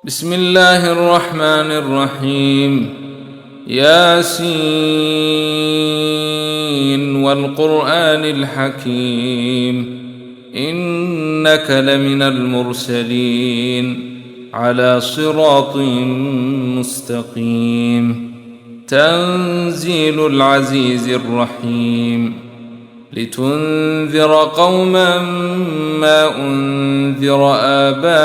بسم الله الرحمن الرحيم. ياسين والقرآن الحكيم إنك لمن المرسلين على صراط مستقيم. تنزيل العزيز الرحيم لتنذر قوما ما أنذر آباؤهم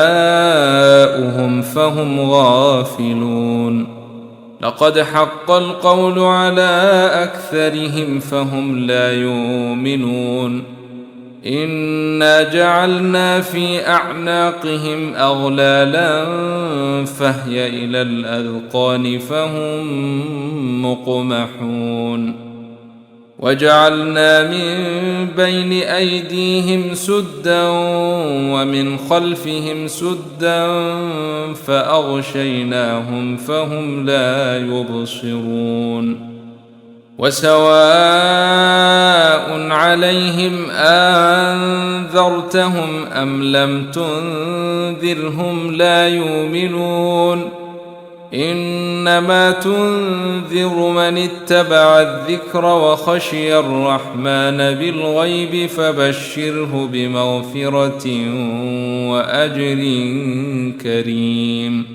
فهم غافلون. لقد حق القول على أكثرهم فهم لا يؤمنون. إنا جعلنا في أعناقهم أغلالا فهي إلى الأذقان فهم مقمحون. وجعلنا من بين أيديهم سدا ومن خلفهم سدا فأغشيناهم فهم لا يبصرون. وسواء عليهم أنذرتهم أم لم تنذرهم لا يؤمنون. إنما تنذر من اتبع الذكر وخشي الرحمن بالغيب فبشره بمغفرة وأجر كريم.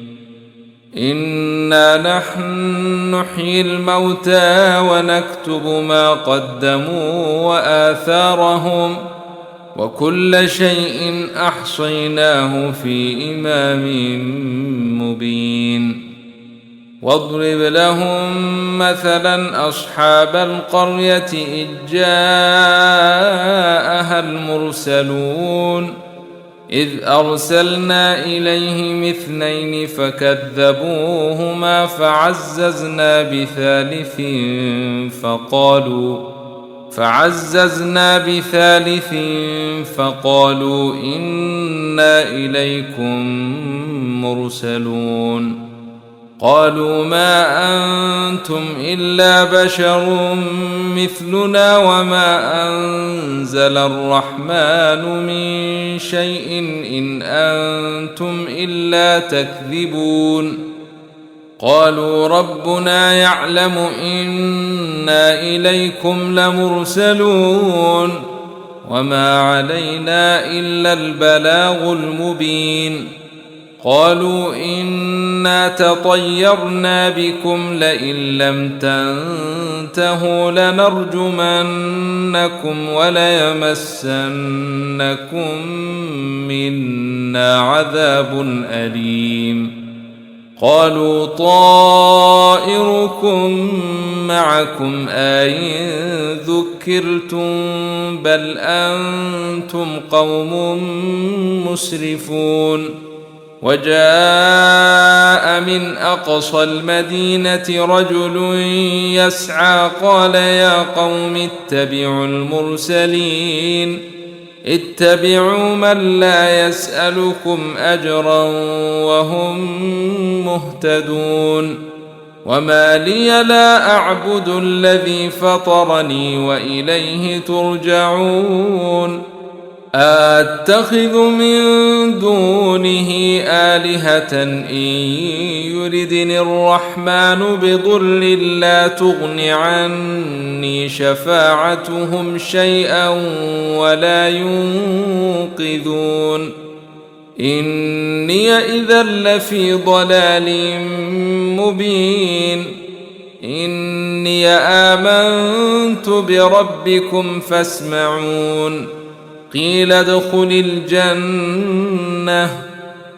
إنا نحن نحيي الموتى ونكتب ما قدموا وآثارهم وكل شيء أحصيناه في إمام مبين. واضرب لهم مثلا أصحاب القرية إذ جاءها المرسلون إذ أرسلنا إليهم اثنين فكذبوهما فعززنا بثالث فقالوا إنا إليكم مرسلون. قالوا ما أنتم إلا بشر مثلنا وما أنزل الرحمن من شيء إن أنتم إلا تكذبون. قالوا ربنا يعلم إنا إليكم لمرسلون وما علينا إلا البلاغ المبين. قالوا إنا تطيرنا بكم لئن لم تنتهوا لنرجمنكم وليمسنكم منا عذاب أليم. قالوا طائركم معكم أئن ذكرتم بل أنتم قوم مسرفون. وجاء من أقصى المدينة رجل يسعى قال يا قوم اتبعوا المرسلين اتبعوا من لا يسألكم أجرا وهم مهتدون. وما لي لا أعبد الذي فطرني وإليه ترجعون. أتخذ من دونه آلهة إن يردني الرحمن بضر لا تغن عني شفاعتهم شيئا ولا ينقذون. إني إذا لفي ضلال مبين. إني آمنت بربكم فاسمعون. قيل ادخل الجنة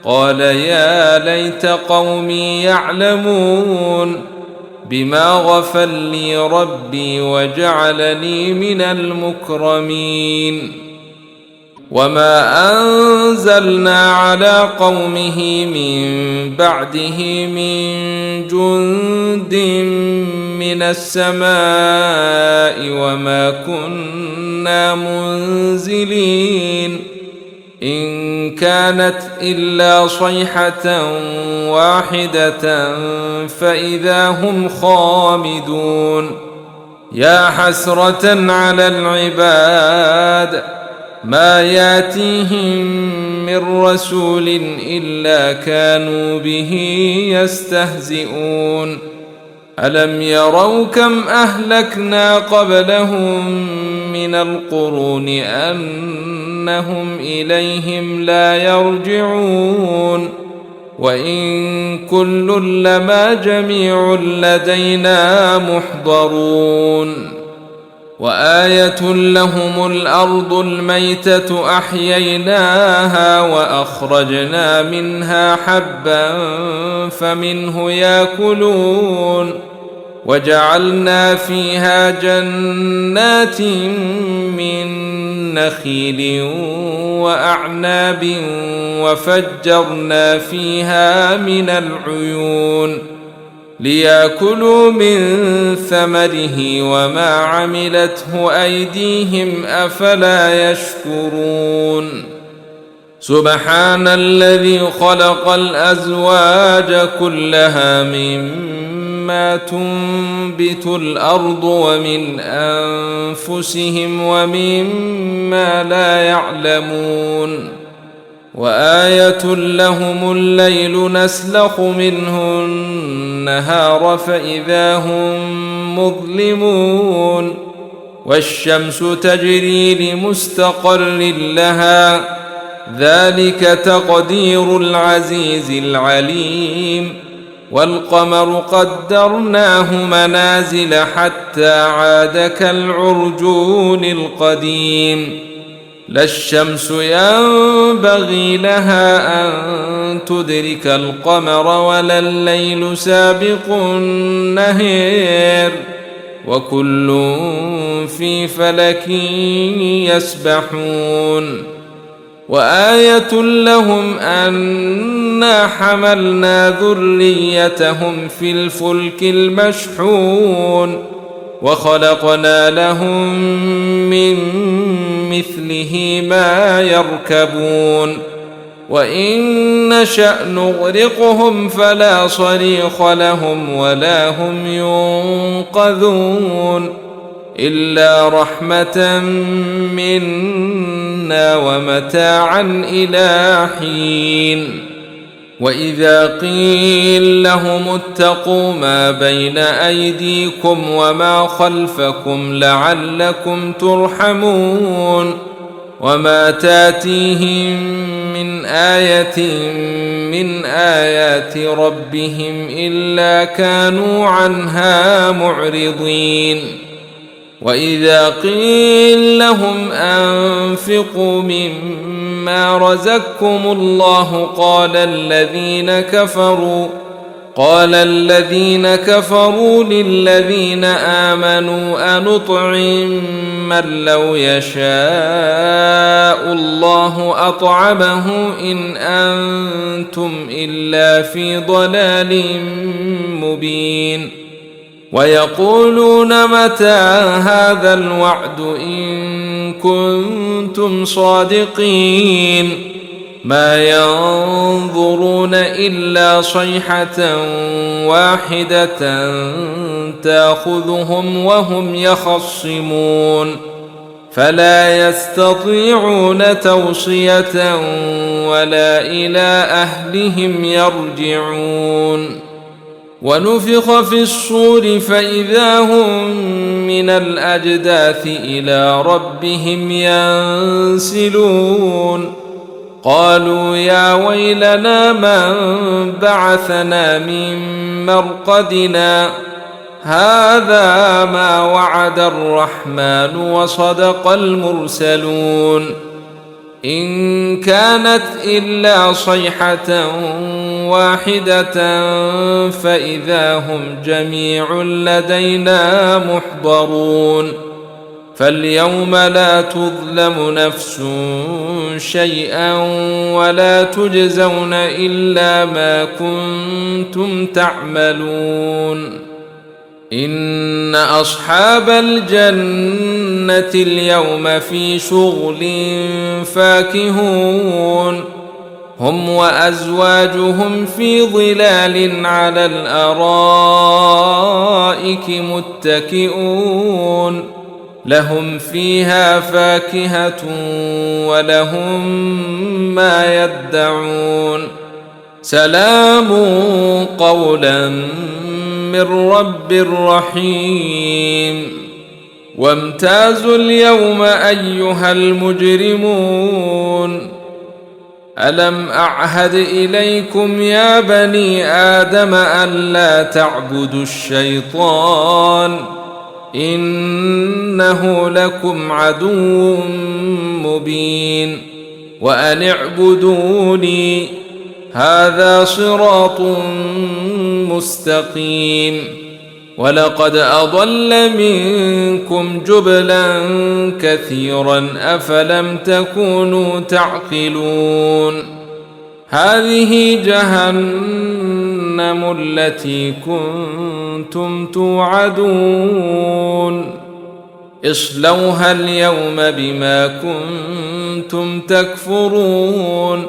قال يا ليت قومي يعلمون بما غفر لي ربي وجعلني من المكرمين. وما أنزلنا على قومه من بعده من جند من السماء وما كنا منزلين. إن كانت إلا صيحة واحدة فإذا هم خامدون. يا حسرة على العباد ما ياتيهم من رسول إلا كانوا به يستهزئون ألم يروا كم أهلكنا قبلهم من القرون أنهم إليهم لا يرجعون وإن كل لما جميع لدينا محضرون وآية لهم الأرض الميتة أحييناها وأخرجنا منها حبا فمنه يأكلون وجعلنا فيها جنات من نخيل وأعناب وفجرنا فيها من العيون ليأكلوا من ثمره وما عملته أيديهم أفلا يشكرون سبحان الذي خلق الأزواج كلها مما تنبت الأرض ومن أنفسهم ومما لا يعلمون وآية لهم الليل نسلخ منه النهار فإذا هم مظلمون والشمس تجري لمستقر لها ذلك تقدير العزيز العليم والقمر قدرناه منازل حتى عاد كالعرجون القديم لا الشمس ينبغي لها أن تدرك القمر ولا الليل سابق النهار وكل في فلك يسبحون وآية لهم أنا حملنا ذريتهم في الفلك المشحون وخلقنا لهم من مثله ما يركبون وإن نشأ نغرقهم فلا صريخ لهم ولا هم ينقذون إلا رحمة منا ومتاعا إلى حين وإذا قيل لهم اتقوا ما بين أيديكم وما خلفكم لعلكم ترحمون وما تاتيهم من آية من آيات ربهم إلا كانوا عنها معرضين وإذا قيل لهم أنفقوا مما رزقكم الله قال الذين كفروا للذين آمنوا أنطعم من لو يشاء الله أطعمه إن أنتم إلا في ضلال مبين ويقولون متى هذا الوعد إن كنتم صادقين ما ينظرون إلا صيحة واحدة تأخذهم وهم يخصمون فلا يستطيعون توصية ولا إلى أهلهم يرجعون ونفخ في الصور فإذا هم من الأجداث إلى ربهم ينسلون قالوا يا ويلنا من بعثنا من مرقدنا هذا ما وعد الرحمن وصدق المرسلون إن كانت إلا صيحة واحدة فإذا هم جميع لدينا محضرون فاليوم لا تظلم نفس شيئا ولا تجزون إلا ما كنتم تعملون إن أصحاب الجنة اليوم في شغل فاكهون هم وأزواجهم في ظلال على الأرائك متكئون لهم فيها فاكهة ولهم ما يدعون سلام قولا من رب رحيم وامتازوا اليوم أيها المجرمون ألم أعهد إليكم يا بني آدم ألا تعبدوا الشيطان إنه لكم عدو مبين وأن اعبدوني هذا صراط مستقيم ولقد أضل منكم جبلا كثيرا أفلم تكونوا تعقلون هذه جهنم التي كنتم توعدون اصلوها اليوم بما كنتم تكفرون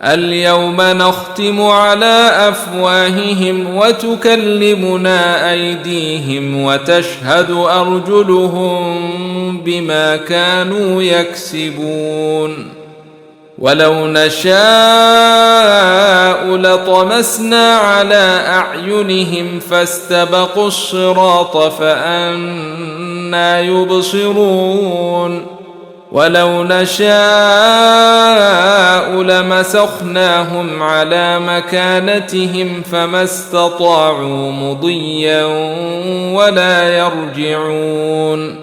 اليوم نختم على أفواههم وتكلمنا أيديهم وتشهد أرجلهم بما كانوا يكسبون ولو نشاء لطمسنا على أعينهم فاستبقوا الصراط فأنى يبصرون ولو نشاء لمسخناهم على مكانتهم فما استطاعوا مضيا ولا يرجعون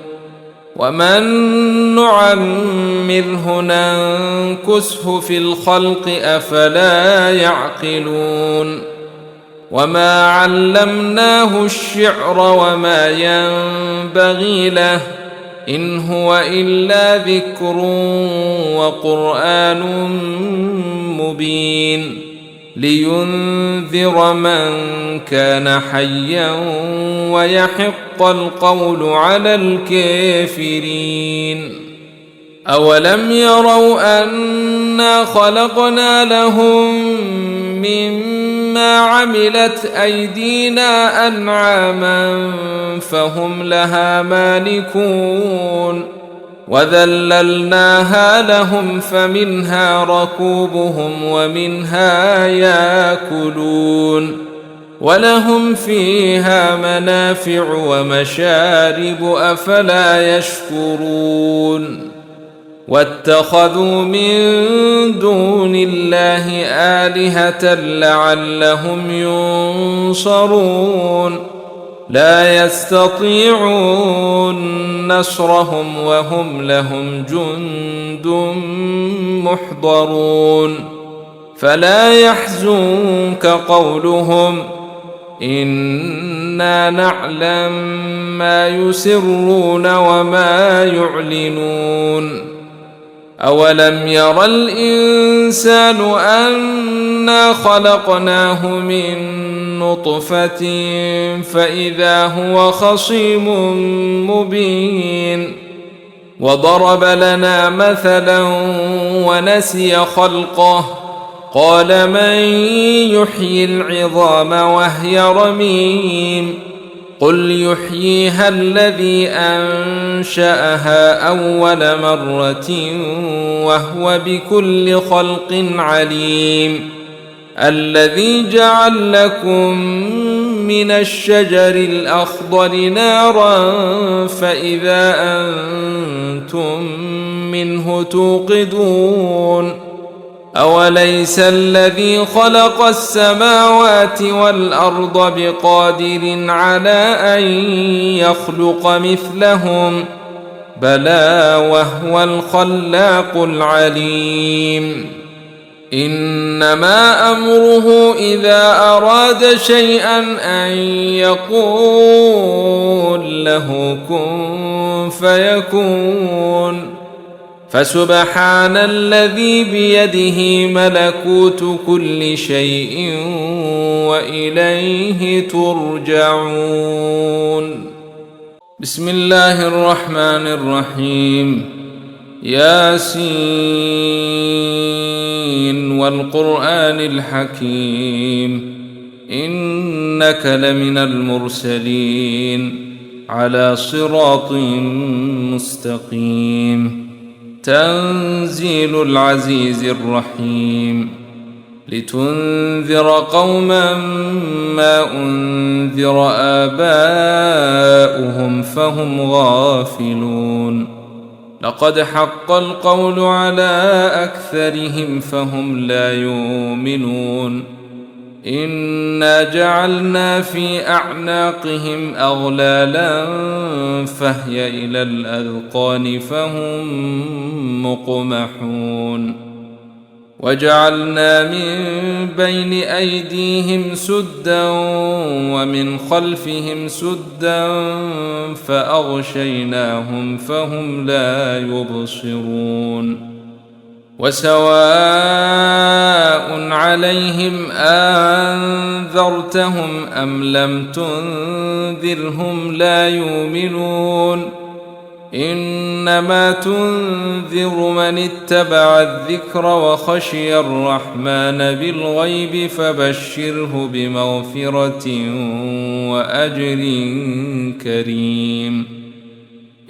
ومن نعمره ننكسه في الخلق أفلا يعقلون وما علمناه الشعر وما ينبغي له إن هو إلا ذكر وقرآن مبين لينذر من كان حيا ويحق القول على الكافرين أولم يروا أنا خلقنا لهم مما عملت أيدينا أنعاما فهم لها مالكون وذللناها لهم فمنها ركوبهم ومنها ياكلون ولهم فيها منافع ومشارب أفلا يشكرون واتخذوا من دون الله آلهة لعلهم ينصرون لا يستطيعون نصرهم وهم لهم جند محضرون فلا يحزنك قولهم إنا نعلم ما يسرون وما يعلنون أولم ير الإنسان أنا خلقناه من نطفة فإذا هو خصيم مبين وضرب لنا مثلا ونسي خلقه قال من يحيي العظام وهي رميم قل يحييها الذي أنشأها أول مرة وهو بكل خلق عليم الذي جعل لكم من الشجر الأخضر نارا فإذا أنتم منه توقدون أوليس الذي خلق السماوات والأرض بقادر على أن يخلق مثلهم بلى وهو الخلاق العليم إنما أمره إذا أراد شيئا أن يقول له كن فيكون فسبحان الذي بيده ملكوت كل شيء وإليه ترجعون بسم الله الرحمن الرحيم ياسين والقرآن الحكيم إنك لمن المرسلين على صراط مستقيم. تنزيل العزيز الرحيم. لتنذر قوما ما أنذر آباؤهم فهم غافلون. لقد حق القول على أكثرهم فهم لا يؤمنون. إنا جعلنا في أعناقهم أغلالا فهي إلى الأذقان فهم مقمحون. وجعلنا من بين أيديهم سدا ومن خلفهم سدا فأغشيناهم فهم لا يبصرون. وسواء عليهم أنذرتهم أم لم تنذرهم لا يؤمنون. إنما تنذر من اتبع الذكر وخشي الرحمن بالغيب فبشره بمغفرة وأجر كريم.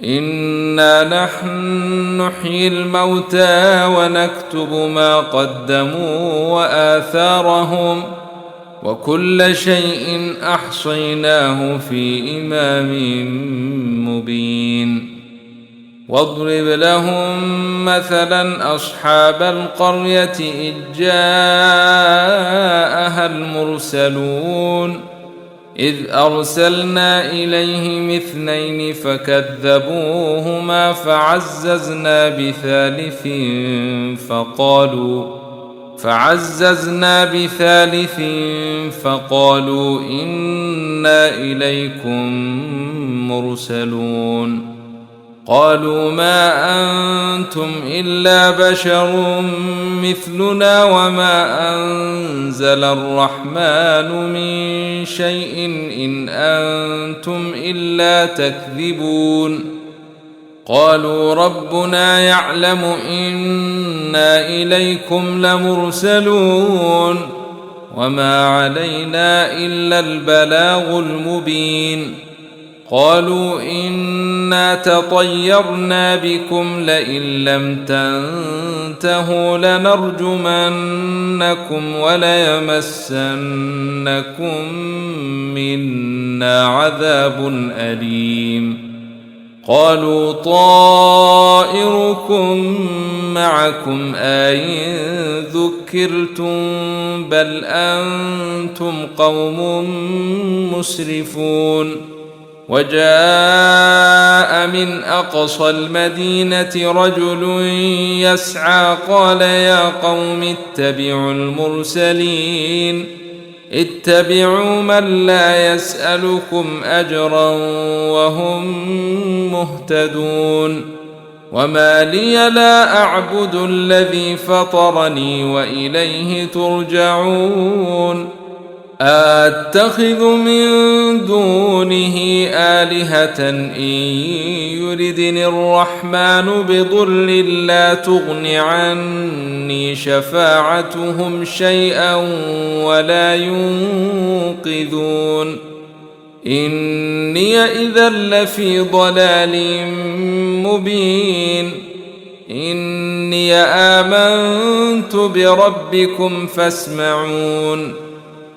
إنا نحن نحيي الموتى ونكتب ما قدموا وآثارهم وكل شيء أحصيناه في إمام مبين. واضرب لهم مثلا أصحاب القرية إذ جاءها المرسلون إذ أرسلنا إليهم 2 فكذبوهما فعززنا بثالث فقالوا إنا إليكم مرسلون. قالوا ما أنتم إلا بشر مثلنا وما أنزل الرحمن من شيء إن أنتم إلا تكذبون. قالوا ربنا يعلم إنا إليكم لمرسلون وما علينا إلا البلاغ المبين. قالوا إنا تطيرنا بكم لئن لم تنتهوا لنرجمنكم وليمسنكم منا عذاب أليم. قالوا طائركم معكم أئن ذكرتم بل أنتم قوم مسرفون. وجاء من أقصى المدينة رجل يسعى قال يا قوم اتبعوا المرسلين اتبعوا من لا يسألكم أجرا وهم مهتدون. وما لي لا أعبد الذي فطرني وإليه ترجعون. أتخذ من دونه آلهة إن يردني الرحمن بضر لا تغن عني شفاعتهم شيئا ولا ينقذون. إني إذا لفي ضلال مبين. إني آمنت بربكم فاسمعون.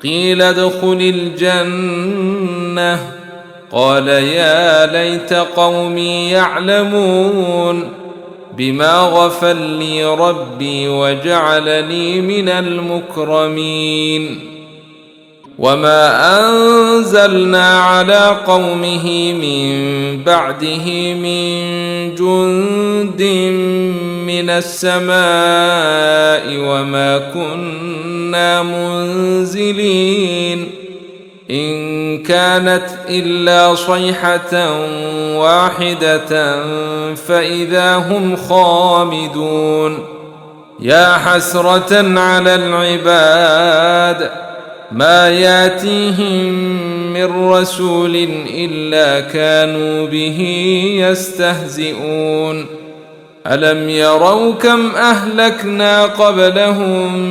قيل ادخل الجنة قال يا ليت قومي يعلمون بما غفر لي ربي وجعلني من المكرمين. وما أنزلنا على قومه من بعده من جند من السماء وما كنا منزلين. إن كانت إلا صيحة واحدة فإذا هم خامدون. يا حسرة على العباد ما ياتيهم من رسول إلا كانوا به يستهزئون. ألم يروا كم أهلكنا قبلهم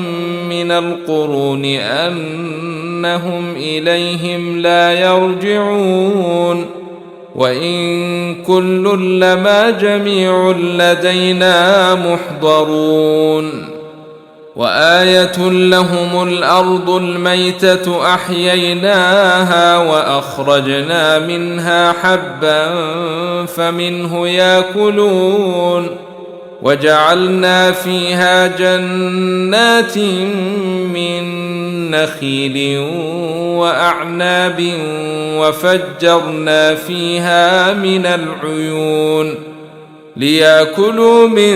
من القرون أنهم إليهم لا يرجعون. وإن كل لما جميع لدينا محضرون وآية لهم الأرض الميتة أحييناها وأخرجنا منها حبا فمنه يأكلون وجعلنا فيها جنات من نخيل وأعناب وفجرنا فيها من العيون ليأكلوا من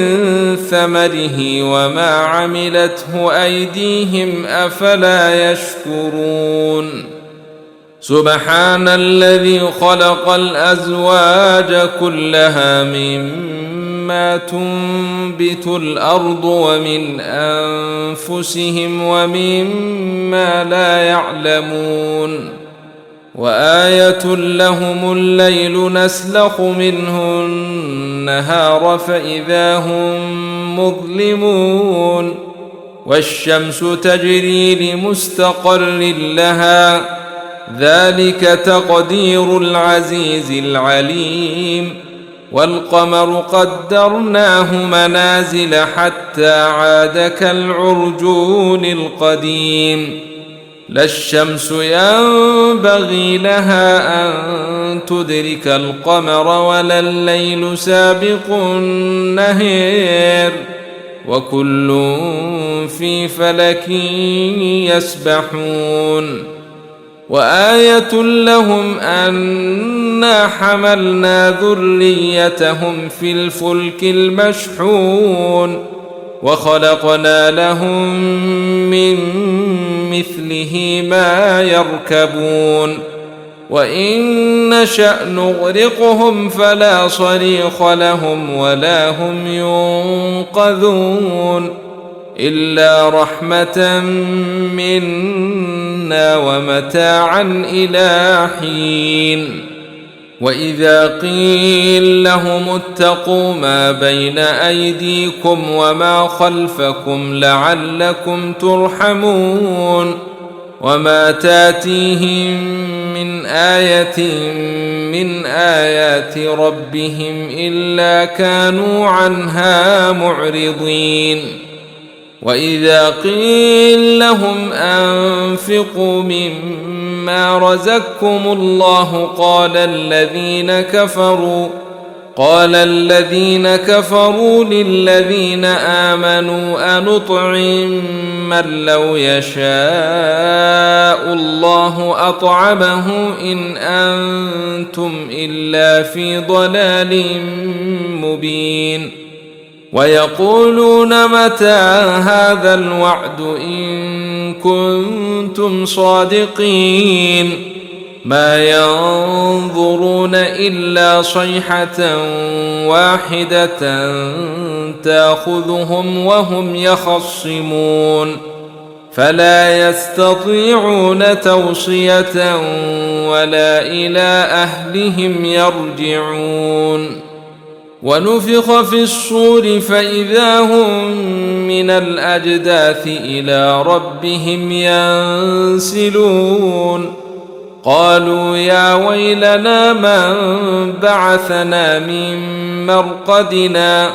ثمره وما عملته أيديهم أفلا يشكرون سبحان الذي خلق الأزواج كلها مما تنبت الأرض ومن أنفسهم ومما لا يعلمون وآية لهم الليل نسلخ منه النهار فإذا هم مظلمون والشمس تجري لمستقر لها ذلك تقدير العزيز العليم والقمر قدرناه منازل حتى عاد كالعرجون القديم لا الشمس ينبغي لها أن تدرك القمر ولا الليل سابق النهار وكل في فلك يسبحون وآية لهم أنا حملنا ذريتهم في الفلك المشحون وخلقنا لهم من مثله ما يركبون وإن نشأ نغرقهم فلا صريخ لهم ولا هم ينقذون إلا رحمة منا ومتاعا إلى حين وإذا قيل لهم اتقوا ما بين أيديكم وما خلفكم لعلكم ترحمون وما تاتيهم من آية من آيات ربهم إلا كانوا عنها معرضين وإذا قيل لهم أنفقوا مما رزقكم الله قال الذين كفروا للذين آمنوا أنطعم من لو يشاء الله أطعمه إن أنتم إلا في ضلال مبين ويقولون متى هذا الوعد إن كنتم صادقين ما ينظرون إلا صيحة واحدة تأخذهم وهم يخصمون فلا يستطيعون توصية ولا إلى أهلهم يرجعون ونفخ في الصور فإذا هم من الأجداث إلى ربهم ينسلون قالوا يا ويلنا من بعثنا من مرقدنا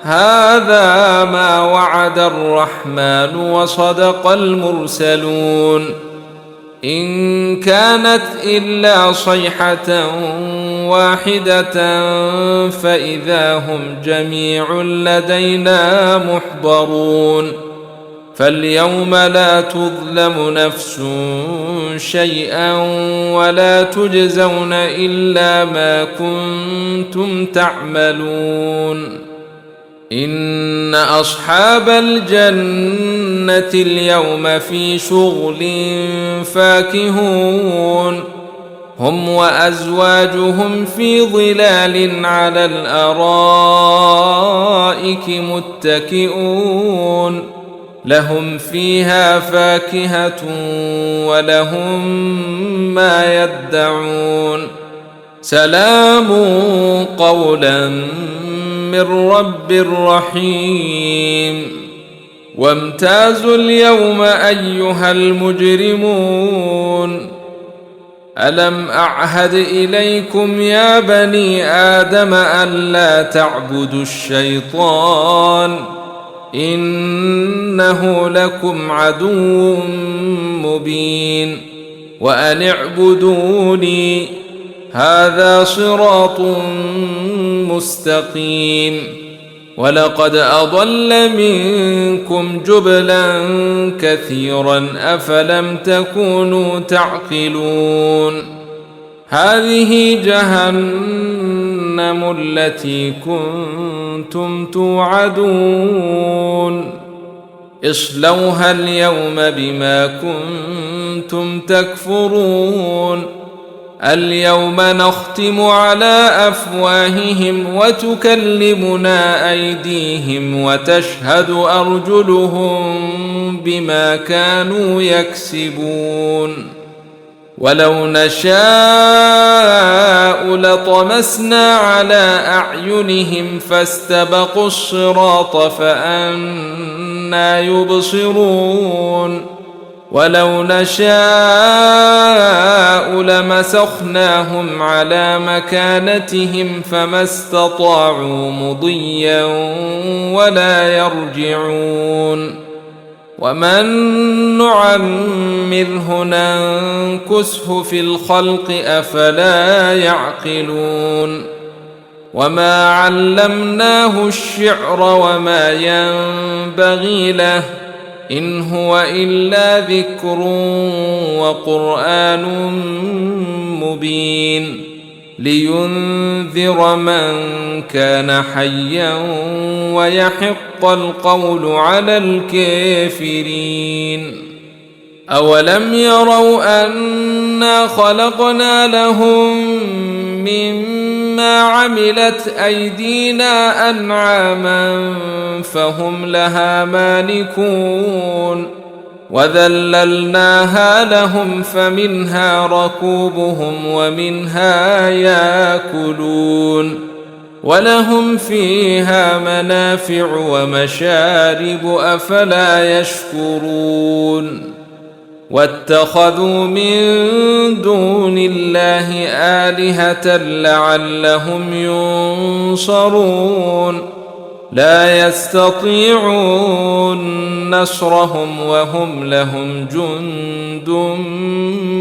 هذا ما وعد الرحمن وصدق المرسلون إن كانت إلا صيحة واحدة فإذا هم جميع لدينا محضرون فاليوم لا تظلم نفس شيئا ولا تجزون إلا ما كنتم تعملون إن أصحاب الجنة اليوم في شغل فاكهون هم وأزواجهم في ظلال على الأرائك متكئون لهم فيها فاكهة ولهم ما يدعون سلام قولا من رب رحيم وامتازوا اليوم أيها المجرمون ألم أعهد إليكم يا بني آدم ألا تعبدوا الشيطان إنه لكم عدو مبين وأن اعبدوني هذا صراط مستقيم ولقد أضل منكم جبلا كثيرا أفلم تكونوا تعقلون هذه جهنم التي كنتم توعدون اصلوها اليوم بما كنتم تكفرون اليوم نختم على أفواههم وتكلمنا أيديهم وتشهد أرجلهم بما كانوا يكسبون ولو نشاء لطمسنا على أعينهم فاستبقوا الصراط فأنى يبصرون ولو نشاء لمسخناهم على مكانتهم فما استطاعوا مضيا ولا يرجعون ومن نعمره ننكسه في الخلق أفلا يعقلون وما علمناه الشعر وما ينبغي له إن هو إلا ذكر وقرآن مبين لينذر من كان حيا ويحق القول على الكافرين أولم يروا أنا خلقنا لهم مما عملت أيدينا أنعاما فهم لها مالكون وذللناها لهم فمنها ركوبهم ومنها ياكلون ولهم فيها منافع ومشارب أفلا يشكرون واتخذوا من دون الله آلهة لعلهم ينصرون لا يستطيعون نصرهم وهم لهم جند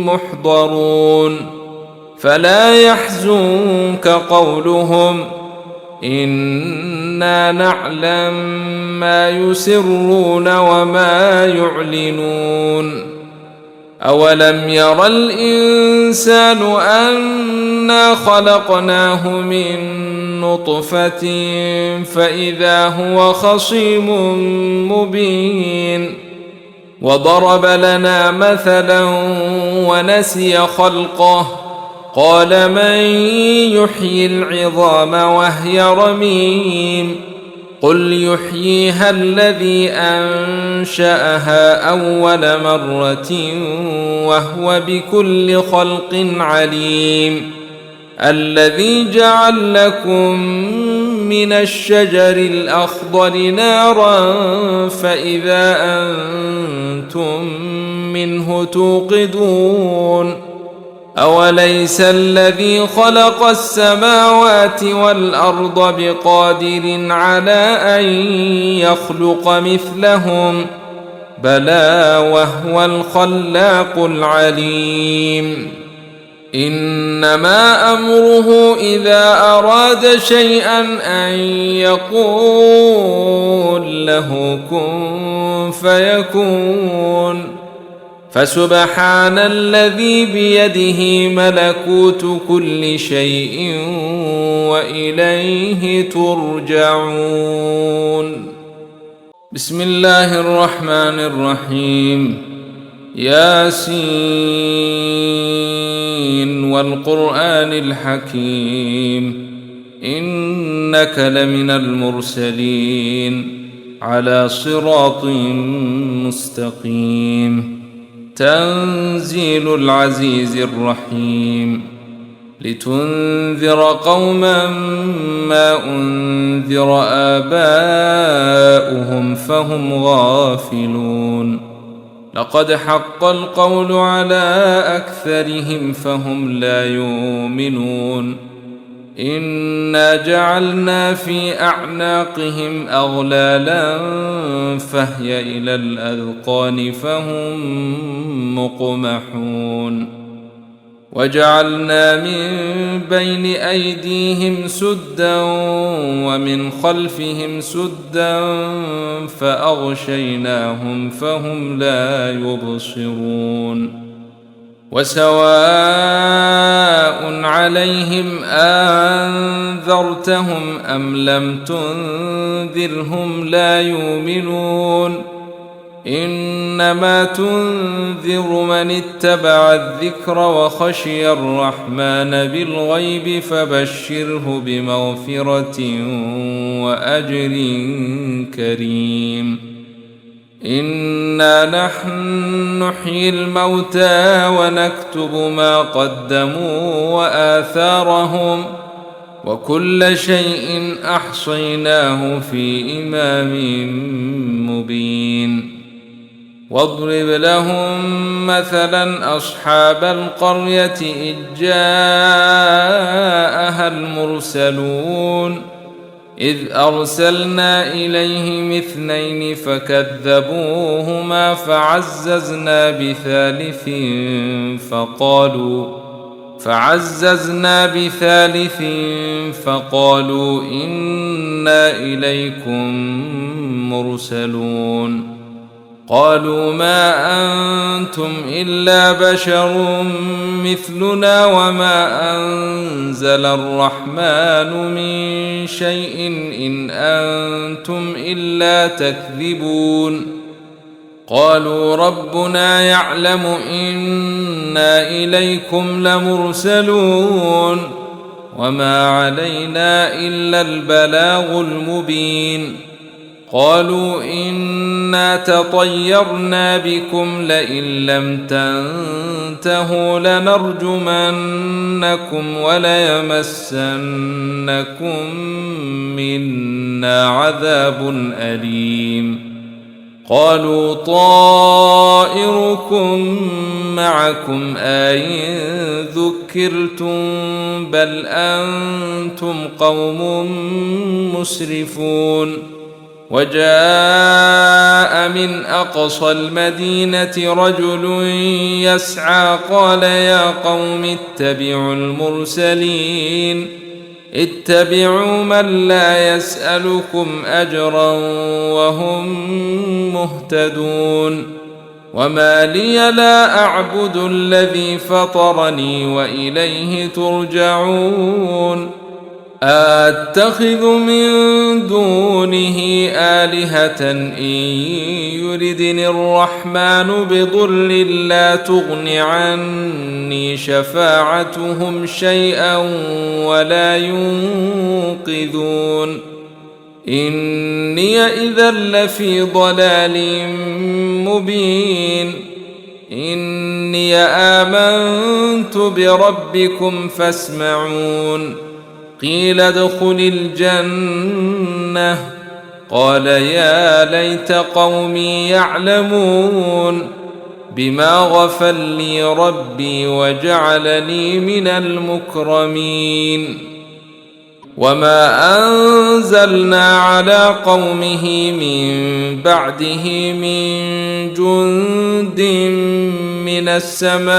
محضرون فلا يحزنك قولهم إنا نعلم ما يسرون وما يعلنون أولم ير الإنسان أنا خلقناه من نطفة فإذا هو خصيم مبين وضرب لنا مثلا ونسي خلقه قال من يحيي العظام وهي رميم قل يحييها الذي أنشأها أول مرة وهو بكل خلق عليم الذي جعل لكم من الشجر الأخضر نارا فإذا أنتم منه توقدون أوليس الذي خلق السماوات والأرض بقادر على أن يخلق مثلهم بلى وهو الخلاق العليم إنما أمره إذا أراد شيئا أن يقول له كن فيكون فسبحان الذي بيده ملكوت كل شيء وإليه ترجعون بسم الله الرحمن الرحيم ياسين والقرآن الحكيم إنك لمن المرسلين على صراط مستقيم تنزيل العزيز الرحيم لتنذر قوما ما أنذر آباؤهم فهم غافلون لقد حق القول على أكثرهم فهم لا يؤمنون إنا جعلنا في أعناقهم أغلالا فهي إلى الأذقان فهم مقمحون وجعلنا من بين أيديهم سدا ومن خلفهم سدا فأغشيناهم فهم لا يبصرون وسواء عليهم أنذرتهم أم لم تنذرهم لا يؤمنون إنما تنذر من اتبع الذكر وخشي الرحمن بالغيب فبشره بمغفرة وأجر كريم إنا نحن نحيي الموتى ونكتب ما قدموا وآثارهم وكل شيء أحصيناه في إمام مبين واضرب لهم مثلا أصحاب القرية إذ جاءها المرسلون إذ أرسلنا إليهم اثنين فكذبوهما فعززنا بثالث فقالوا إنا إليكم مرسلون قالوا ما أنتم إلا بشر مثلنا وما أنزل الرحمن من شيء إن أنتم إلا تكذبون قالوا ربنا يعلم إنا إليكم لمرسلون وما علينا إلا البلاغ المبين قالوا إنا تطيرنا بكم لئن لم تنتهوا لنرجمنكم وليمسنكم منا عذاب أليم قالوا طائركم معكم أئن ذكرتم بل أنتم قوم مسرفون وجاء من أقصى المدينة رجل يسعى قال يا قوم اتبعوا المرسلين اتبعوا من لا يسألكم أجرا وهم مهتدون وما لي لا أعبد الذي فطرني وإليه ترجعون أتخذ من دونه آلهة إن يردني الرحمن بضر لا تغن عني شفاعتهم شيئا ولا ينقذون إني إذا لفي ضلال مبين إني آمنت بربكم فاسمعون قيل ادخل الجنة قال يا ليت قومي يعلمون بما غفر لي ربي وجعلني من المكرمين وما أنزلنا على قومه من بعده من جند من السماء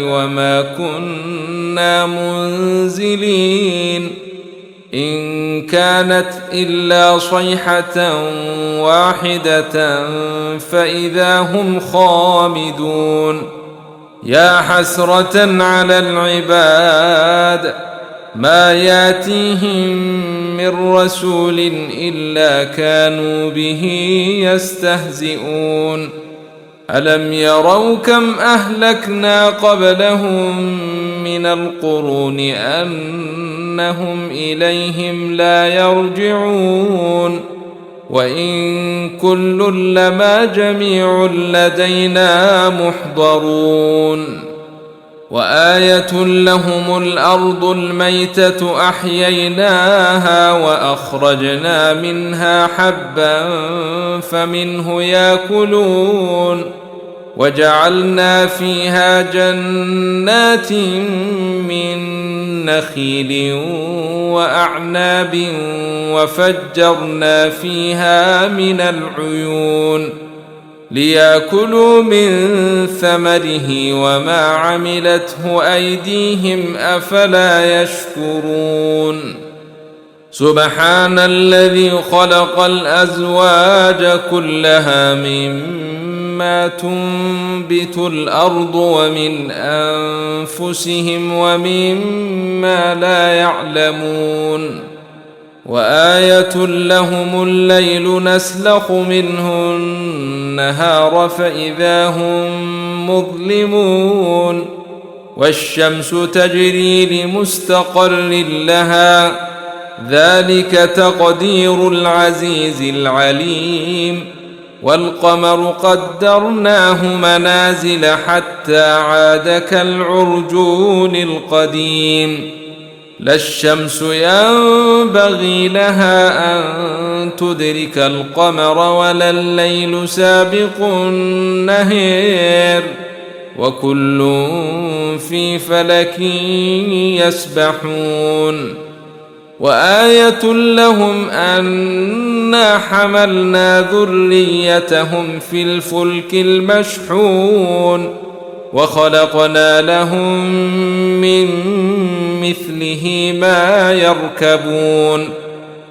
وما كنا منزلين إن كانت إلا صيحة واحدة فإذا هم خامدون يا حسرة على العباد ما ياتيهم من رسول إلا كانوا به يستهزئون ألم يروا كم أهلكنا قبلهم من القرون أنهم إليهم لا يرجعون وإن كل لما جميع لدينا محضرون وآية لهم الأرض الميتة أحييناها وأخرجنا منها حبا فمنه يأكلون وجعلنا فيها جنات من نخيل وأعناب وفجرنا فيها من العيون ليأكلوا من ثمره وما عملته أيديهم أفلا يشكرون سبحان الذي خلق الأزواج كلها مما تنبت الأرض ومن أنفسهم ومما لا يعلمون وآية لهم الليل نسلخ منه النهار فإذا هم مظلمون والشمس تجري لمستقر لها ذلك تقدير العزيز العليم والقمر قدرناه منازل حتى عاد كالعرجون القديم لا الشمس ينبغي لها أن تدرك القمر ولا الليل سابق النهار وكل في فلك يسبحون وآية لهم أنا حملنا ذريتهم في الفلك المشحون وخلقنا لهم من مثله ما يركبون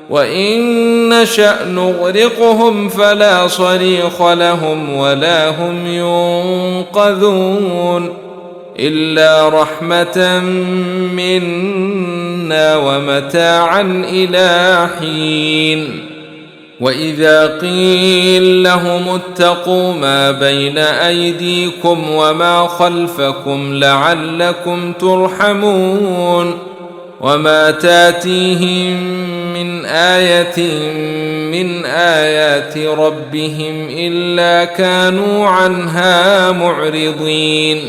وإن نشأ نغرقهم فلا صريخ لهم ولا هم ينقذون إلا رحمة منا ومتاعا إلى حين وإذا قيل لهم اتقوا ما بين أيديكم وما خلفكم لعلكم ترحمون وما تاتيهم من آية من آيات ربهم إلا كانوا عنها معرضين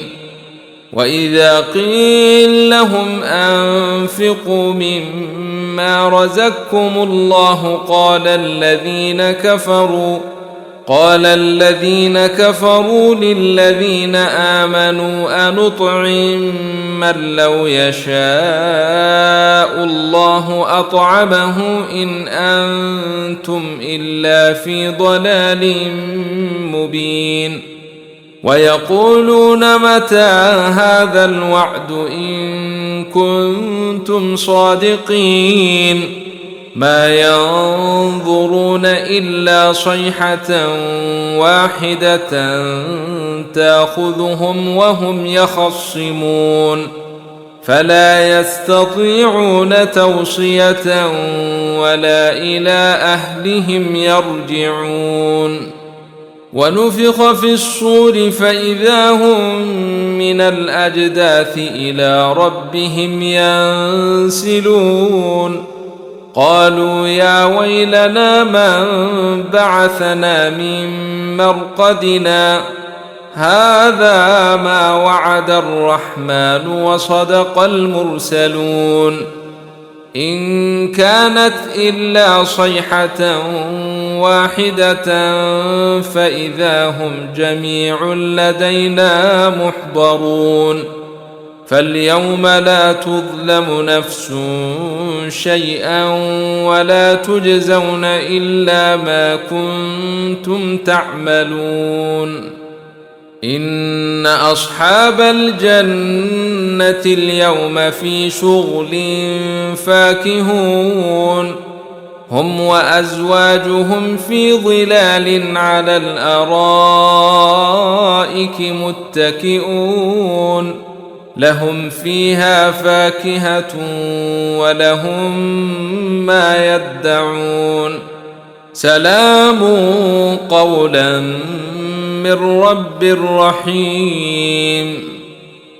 وإذا قيل لهم أنفقوا مما رزقكم الله قال الذين كفروا للذين آمنوا أنطعم من لو يشاء الله أطعمه إن أنتم إلا في ضلال مبين ويقولون متى هذا الوعد إن كنتم صادقين ما ينظرون إلا صيحة واحدة تأخذهم وهم يخصمون فلا يستطيعون توصية ولا إلى أهلهم يرجعون ونفخ في الصور فإذا هم من الأجداث إلى ربهم ينسلون قالوا يا ويلنا من بعثنا من مرقدنا هذا ما وعد الرحمن وصدق المرسلون إن كانت إلا صيحة واحدة فإذا هم جميع لدينا محضرون فاليوم لا تظلم نفس شيئا ولا تجزون إلا ما كنتم تعملون إن أصحاب الجنة اليوم في شغل فاكهون هم وأزواجهم في ظلال على الأرائك متكئون لهم فيها فاكهة ولهم ما يدعون سلام قولا من رب رحيم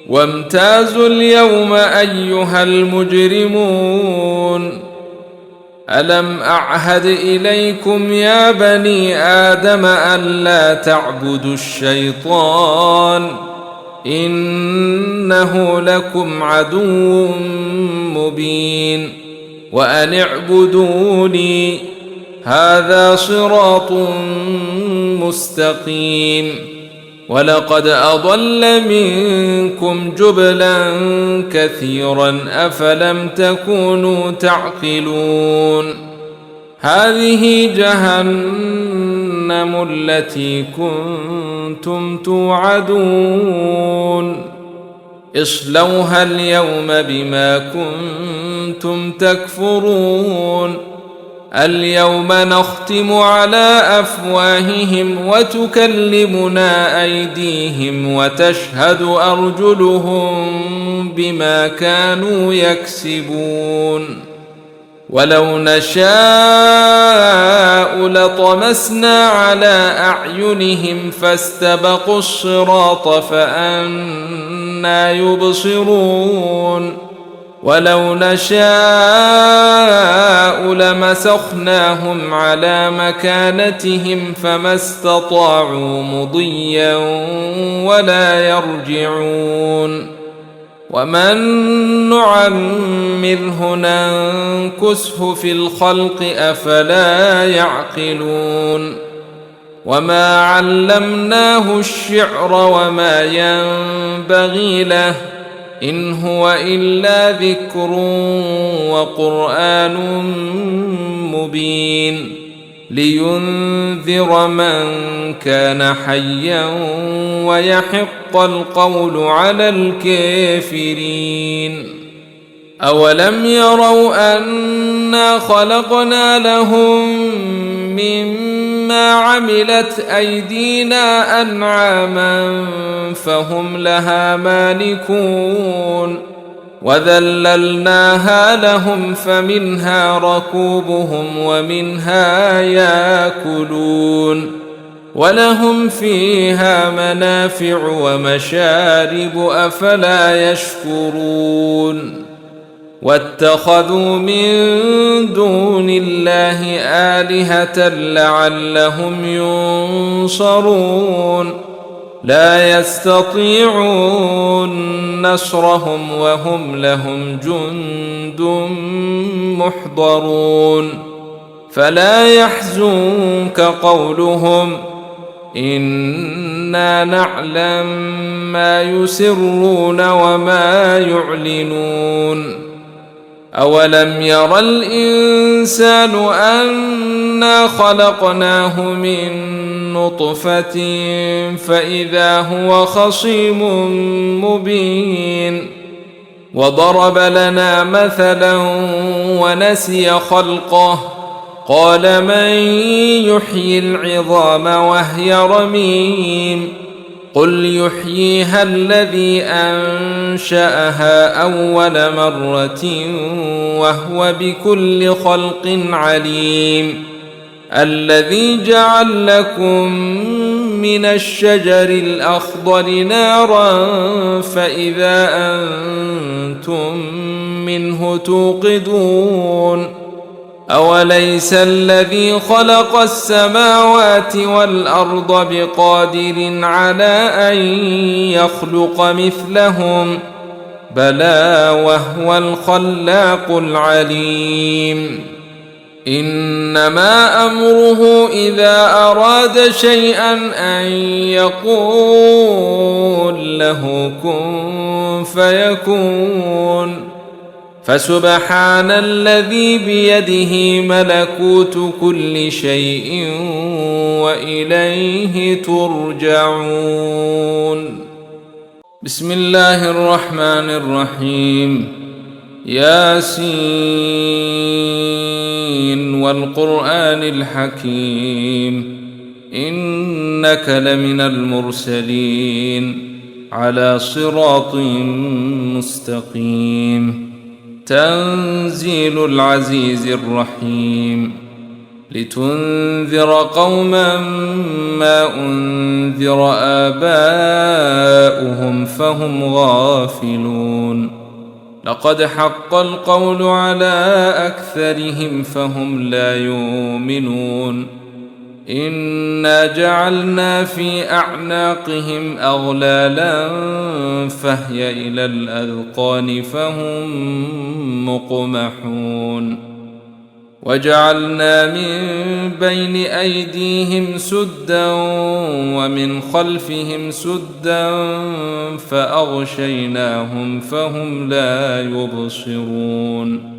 وامتازوا اليوم أيها المجرمون ألم أعهد إليكم يا بني آدم ألا تعبدوا الشيطان إنه لكم عدو مبين وأن اعبدوني هذا صراط مستقيم ولقد أضل منكم جبلا كثيرا أفلم تكونوا تعقلون هذه جهنم التي كنتم توعدون اصلوها اليوم بما كنتم تكفرون اليوم نختم على أفواههم وتكلمنا أيديهم وتشهد أرجلهم بما كانوا يكسبون ولو نشاء لطمسنا على أعينهم فاستبقوا الصراط فأنى يبصرون ولو نشاء لمسخناهم على مكانتهم فما استطاعوا مضيا ولا يرجعون ومن نعمره ننكسه في الخلق أفلا يعقلون وما علمناه الشعر وما ينبغي له إن هو إلا ذكر وقرآن مبين لينذر من كان حيا ويحق القول على الكافرين أولم يروا أنا خلقنا لهم مما عملت أيدينا أنعاما فهم لها مالكون وذللناها لهم فمنها ركوبهم ومنها ياكلون ولهم فيها منافع ومشارب أفلا يشكرون واتخذوا من دون الله آلهة لعلهم ينصرون لا يستطيعون نصرهم وهم لهم جند محضرون فلا يحزنك قولهم إنا نعلم ما يسرون وما يعلنون أولم ير الإنسان أنا خلقناه من نطفة فإذا هو خصيم مبين وضرب لنا مثلا ونسي خلقه قال من يحيي العظام وهي رميم قل يحييها الذي أنشأها أول مرة وهو بكل خلق عليم الذي جعل لكم من الشجر الأخضر نارا فإذا أنتم منه توقدون أوليس الذي خلق السماوات والأرض بقادر على أن يخلق مثلهم بلى وهو الخلاق العليم إنما أمره إذا أراد شيئا أن يقول له كن فيكون فسبحان الذي بيده ملكوت كل شيء وإليه ترجعون بسم الله الرحمن الرحيم ياسين والقرآن الحكيم إنك لمن المرسلين على صراط مستقيم تنزيل العزيز الرحيم لتنذر قوما ما أنذر آباؤهم فهم غافلون لقد حق القول على أكثرهم فهم لا يؤمنون إنا جعلنا في أعناقهم أغلالا فهي إلى الأذقان فهم مقمحون وجعلنا من بين أيديهم سدا ومن خلفهم سدا فأغشيناهم فهم لا يبصرون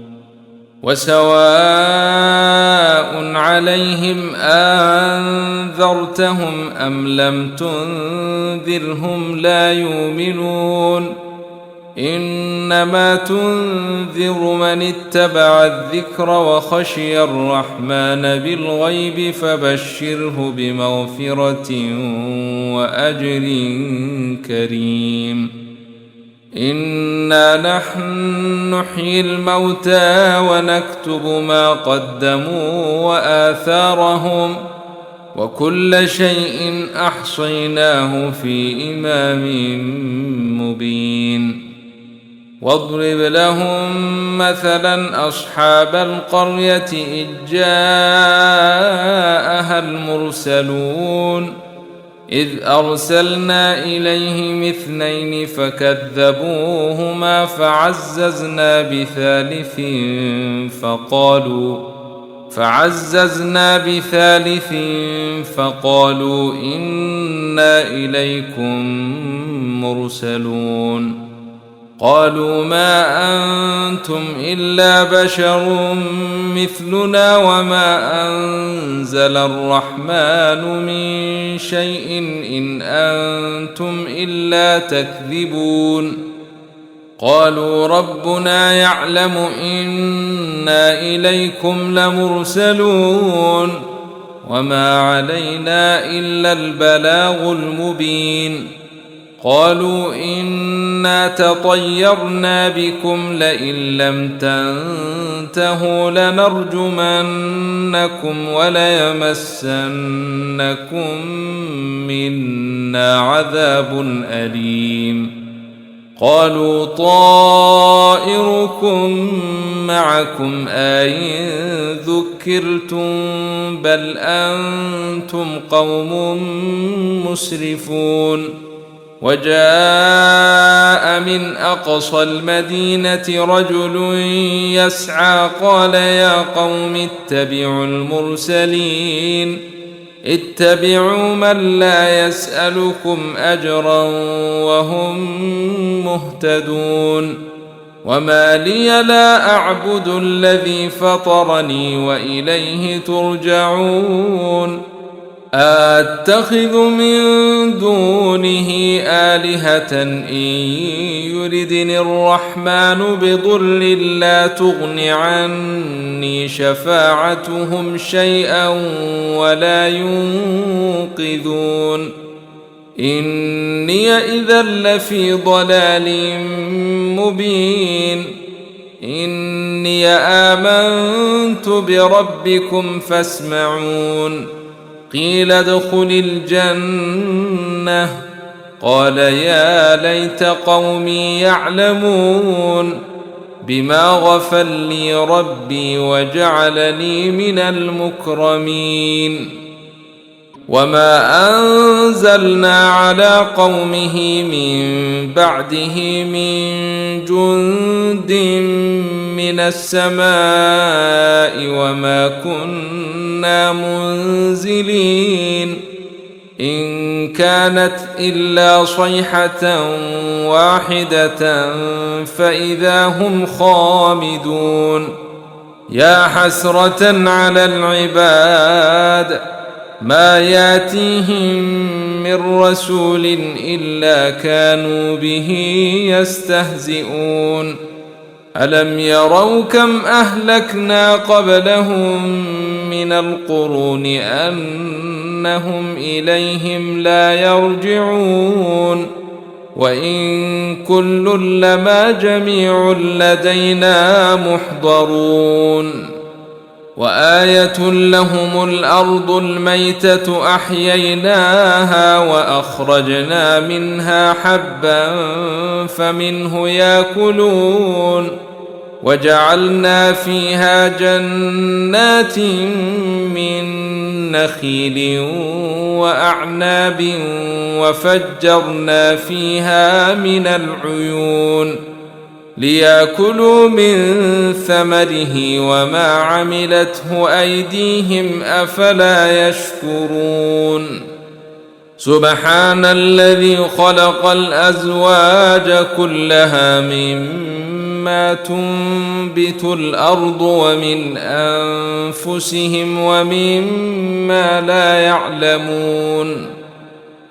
وسواء عليهم أنذرتهم أم لم تنذرهم لا يؤمنون إنما تنذر من اتبع الذكر وخشي الرحمن بالغيب فبشره بمغفرة وأجر كريم إنا نحن نحيي الموتى ونكتب ما قدموا وآثارهم وكل شيء أحصيناه في إمام مبين واضرب لهم مثلا أصحاب القرية إذ جاءها المرسلون إذ أرسلنا إليهم اثنين فكذبوهما فعززنا بثالث فقالوا إنا إليكم مرسلون قالوا ما أنتم إلا بشر مثلنا وما أنزل الرحمن من شيء إن أنتم إلا تكذبون قالوا ربنا يعلم إنا إليكم لمرسلون وما علينا إلا البلاغ المبين قالوا إنا تطيرنا بكم لئن لم تنتهوا لنرجمنكم وليمسنكم منا عذاب أليم قالوا طائركم معكم أئن ذكرتم بل أنتم قوم مسرفون وجاء من أقصى المدينة رجل يسعى قال يا قوم اتبعوا المرسلين اتبعوا من لا يسألكم أجرا وهم مهتدون وما لي لا أعبد الذي فطرني وإليه ترجعون أتخذ من دونه آلهة إن يردني الرحمن بضر لا تغن عني شفاعتهم شيئا ولا ينقذون إني إذا لفي ضلال مبين إني آمنت بربكم فاسمعون قيل ادخل الجنة قال يا ليت قومي يعلمون بما غفر لي ربي وجعلني من المكرمين وما أنزلنا على قومه من بعده من جند من السماء وما كنا منزلين إن كانت إلا صيحة واحدة فإذا هم خامدون يا حسرة على العباد ما ياتيهم من رسول إلا كانوا به يستهزئون ألم يروا كم أهلكنا قبلهم من القرون أنهم إليهم لا يرجعون وإن كل لما جميع لدينا محضرون وآية لهم الأرض الميتة أحييناها وأخرجنا منها حبا فمنه يأكلون وجعلنا فيها جنات من نخيل وأعناب وفجرنا فيها من العيون ليأكلوا من ثمره وما عملته أيديهم أفلا يشكرون سبحان الذي خلق الأزواج كلها مما تنبت الأرض ومن أنفسهم ومما لا يعلمون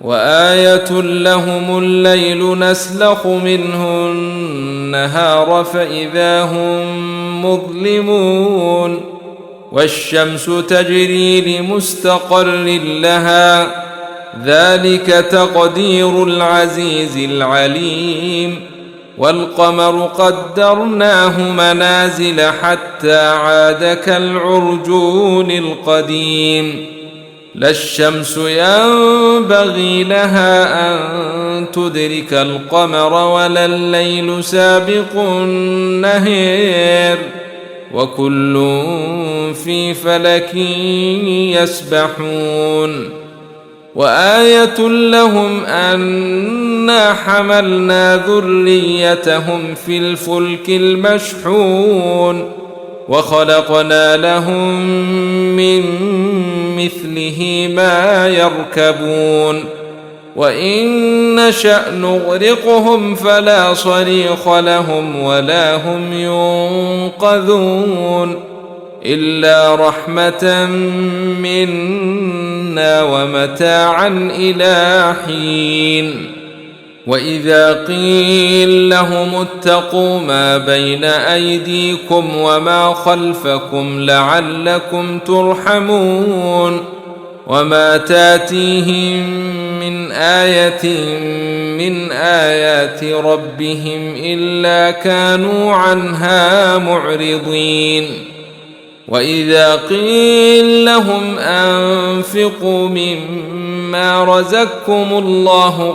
وآية لهم الليل نسلخ منه النهار فإذا هم مظلمون والشمس تجري لمستقر لها ذلك تقدير العزيز العليم والقمر قدرناه منازل حتى عاد كالعرجون القديم لا الشمس ينبغي لها أن تدرك القمر ولا الليل سابق النهار وكل في فلك يسبحون وآية لهم أنا حملنا ذريتهم في الفلك المشحون وخلقنا لهم من مثله ما يركبون وإن نشأ نغرقهم فلا صريخ لهم ولا هم ينقذون إلا رحمة منا ومتاعا إلى حين وإذا قيل لهم اتقوا ما بين أيديكم وما خلفكم لعلكم ترحمون وما تاتيهم من آية من آيات ربهم إلا كانوا عنها معرضين وإذا قيل لهم أنفقوا مما رزقكم الله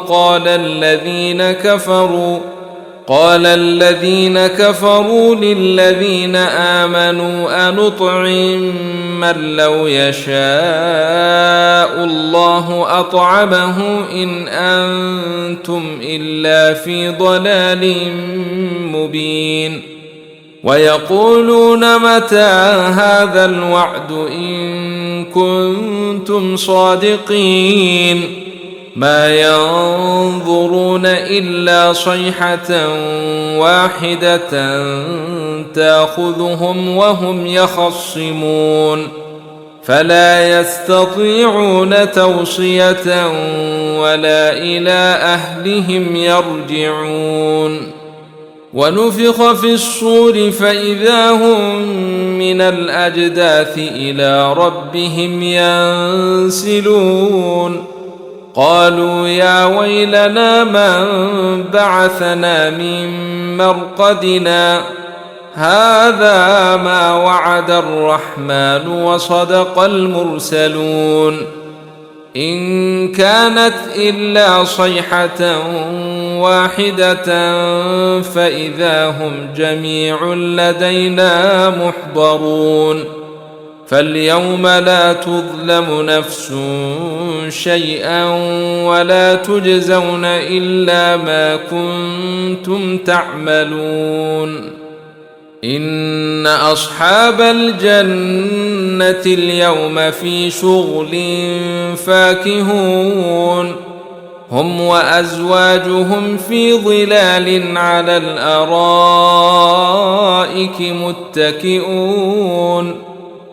قال الذين كفروا للذين آمنوا أنطعم من لو يشاء الله أطعمه إن أنتم إلا في ضلال مبين ويقولون متى هذا الوعد إن كنتم صادقين ما ينظرون إلا صيحة واحدة تأخذهم وهم يخصمون فلا يستطيعون توصية ولا إلى أهلهم يرجعون ونفخ في الصور فإذا هم من الأجداث إلى ربهم ينسلون قالوا يا ويلنا من بعثنا من مرقدنا هذا ما وعد الرحمن وصدق المرسلون إن كانت إلا صيحة واحدة فإذا هم جميع لدينا محضرون فاليوم لا تظلم نفس شيئا ولا تجزون إلا ما كنتم تعملون إن أصحاب الجنة اليوم في شغل فاكهون هم وأزواجهم في ظلال على الأرائك متكئون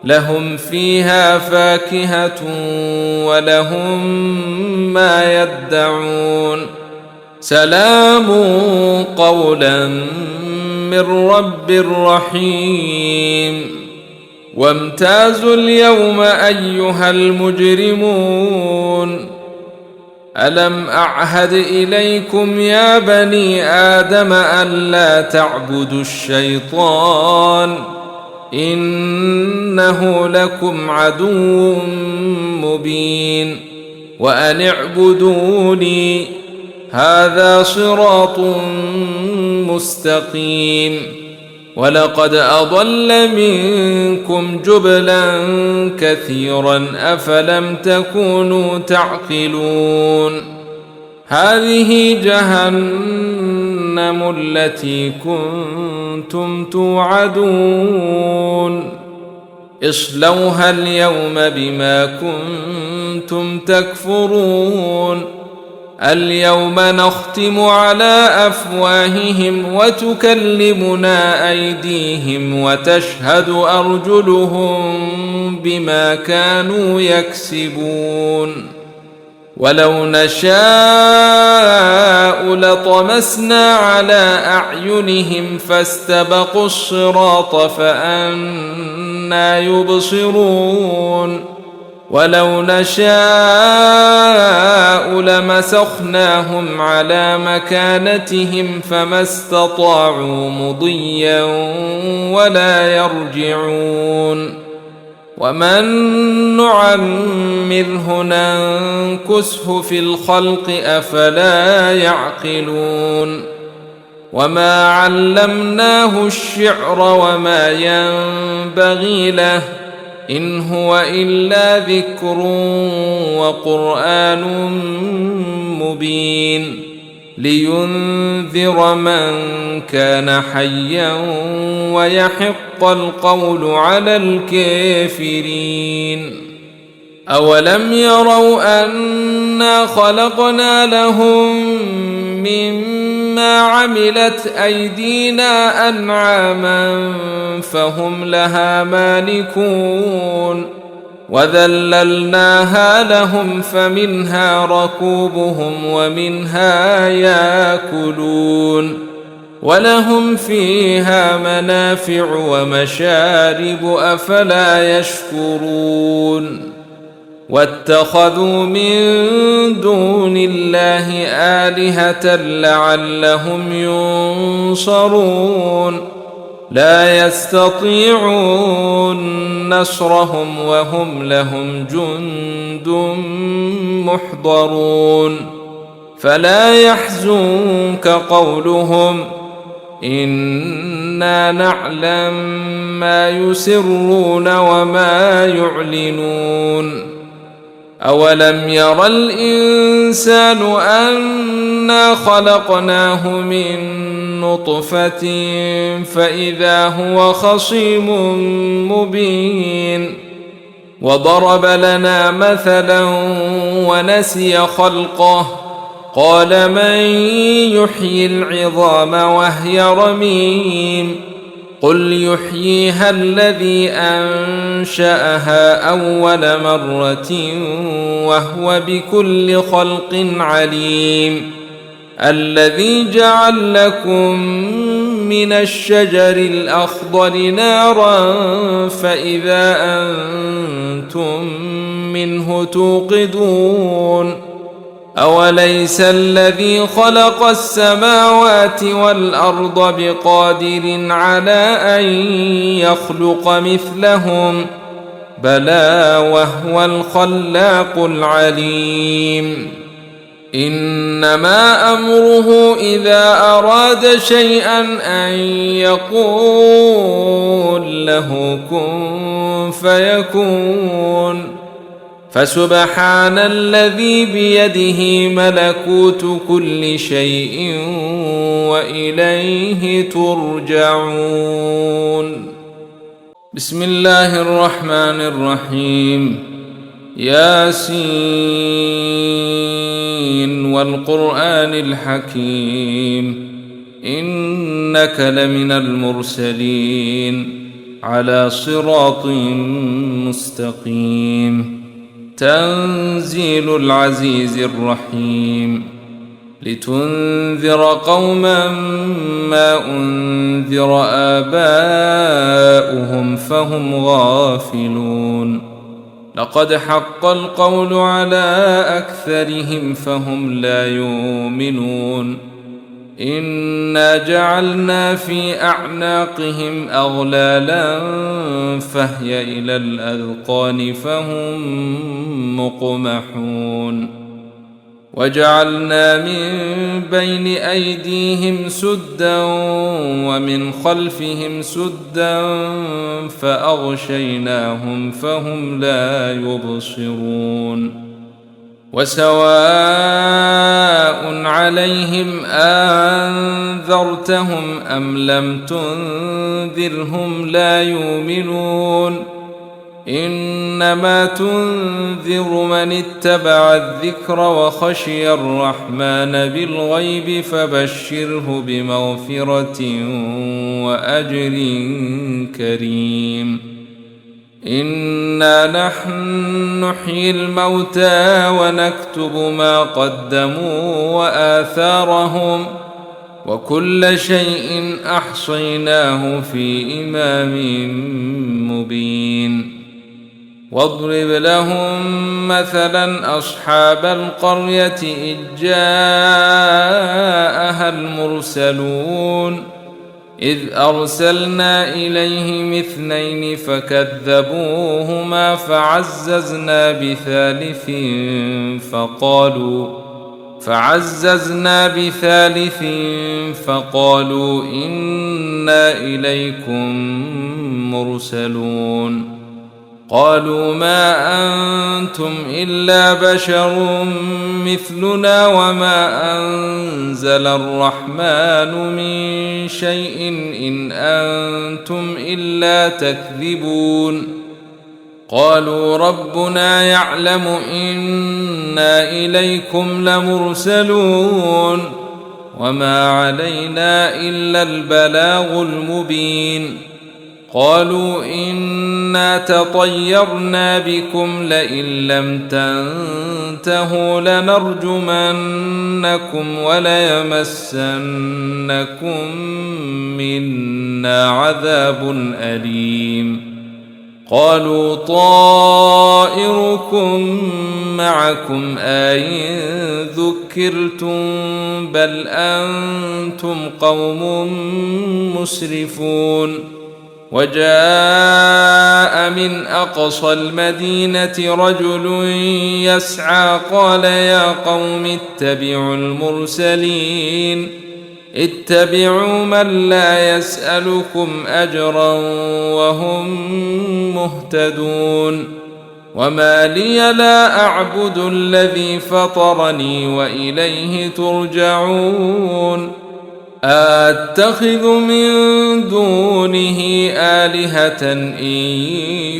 لهم فيها فاكهة ولهم ما يدعون سلام قولا من رب رحيم وامتازوا اليوم أيها المجرمون ألم أعهد إليكم يا بني آدم ألا تعبدوا الشيطان إنه لكم عدو مبين وأن اعبدوني هذا صراط مستقيم ولقد أضل منكم جبلا كثيرا أفلم تكونوا تعقلون هذه جهنم التي كنتم توعدون اصلوها اليوم بما كنتم تكفرون اليوم نختم على أفواههم وتكلمنا أيديهم وتشهد أرجلهم بما كانوا يكسبون ولو نشاء لطمسنا على أعينهم فاستبقوا الصراط فأنى يبصرون ولو نشاء لمسخناهم على مكانتهم فما استطاعوا مضيا ولا يرجعون ومن نعمره ننكسه في الخلق أفلا يعقلون وما علمناه الشعر وما ينبغي له إن هو إلا ذكر وقرآن مبين لينذر من كان حيا ويحق القول على الكافرين أولم يروا أنا خلقنا لهم مما عملت أيدينا أنعاما فهم لها مالكون وذللناها لهم فمنها ركوبهم ومنها ياكلون ولهم فيها منافع ومشارب أفلا يشكرون واتخذوا من دون الله آلهة لعلهم ينصرون لا يستطيعون نصرهم وهم لهم جند محضرون فلا يحزنك قولهم إنا نعلم ما يسرون وما يعلنون أولم ير الإنسان أنا خلقناه من نطفة فإذا هو خصيم مبين وضرب لنا مثلا ونسي خلقه قال من يحيي العظام وهي رميم قل يحييها الذي أنشأها أول مرة وهو بكل خلق عليم الذي جعل لكم من الشجر الأخضر نارا فإذا أنتم منه توقدون أوليس الذي خلق السماوات والأرض بقادر على أن يخلق مثلهم بلى وهو الخلاق العليم إنما أمره إذا أراد شيئا أن يقول له كن فيكون فسبحان الذي بيده ملكوت كل شيء وإليه ترجعون بسم الله الرحمن الرحيم ياسين والقرآن الحكيم إنك لمن المرسلين على صراط مستقيم تنزيل العزيز الرحيم لتنذر قوما ما أنذر آباؤهم فهم غافلون لقد حق القول على أكثرهم فهم لا يؤمنون إنا جعلنا في أعناقهم أغلالا فهي إلى الأذقان فهم مقمحون وجعلنا من بين أيديهم سدا ومن خلفهم سدا فأغشيناهم فهم لا يبصرون وسواء عليهم أنذرتهم أم لم تنذرهم لا يؤمنون إنما تنذر من اتبع الذكر وخشي الرحمن بالغيب فبشره بمغفرة وأجر كريم إنا نحن نحيي الموتى ونكتب ما قدموا وآثارهم وكل شيء أحصيناه في إمام مبين واضرب لهم مثلا أصحاب القرية إذ جاءها المرسلون إذ أرسلنا إليهم 2 فكذبوهما فعززنا بثالث فقالوا إنا إليكم مرسلون قالوا ما أنتم إلا بشر مثلنا وما أنزل الرحمن من شيء إن أنتم إلا تكذبون قالوا ربنا يعلم إنا إليكم لمرسلون وما علينا إلا البلاغ المبين قالوا إنا تطيرنا بكم لئن لم تنتهوا لنرجمنكم وليمسنكم منا عذاب أليم قالوا طائركم معكم أئن ذكرتم بل أنتم قوم مسرفون وجاء من أقصى المدينة رجل يسعى قال يا قوم اتبعوا المرسلين اتبعوا من لا يسألكم أجرا وهم مهتدون وما لي لا أعبد الذي فطرني وإليه ترجعون أتخذ من دونه آلهة إن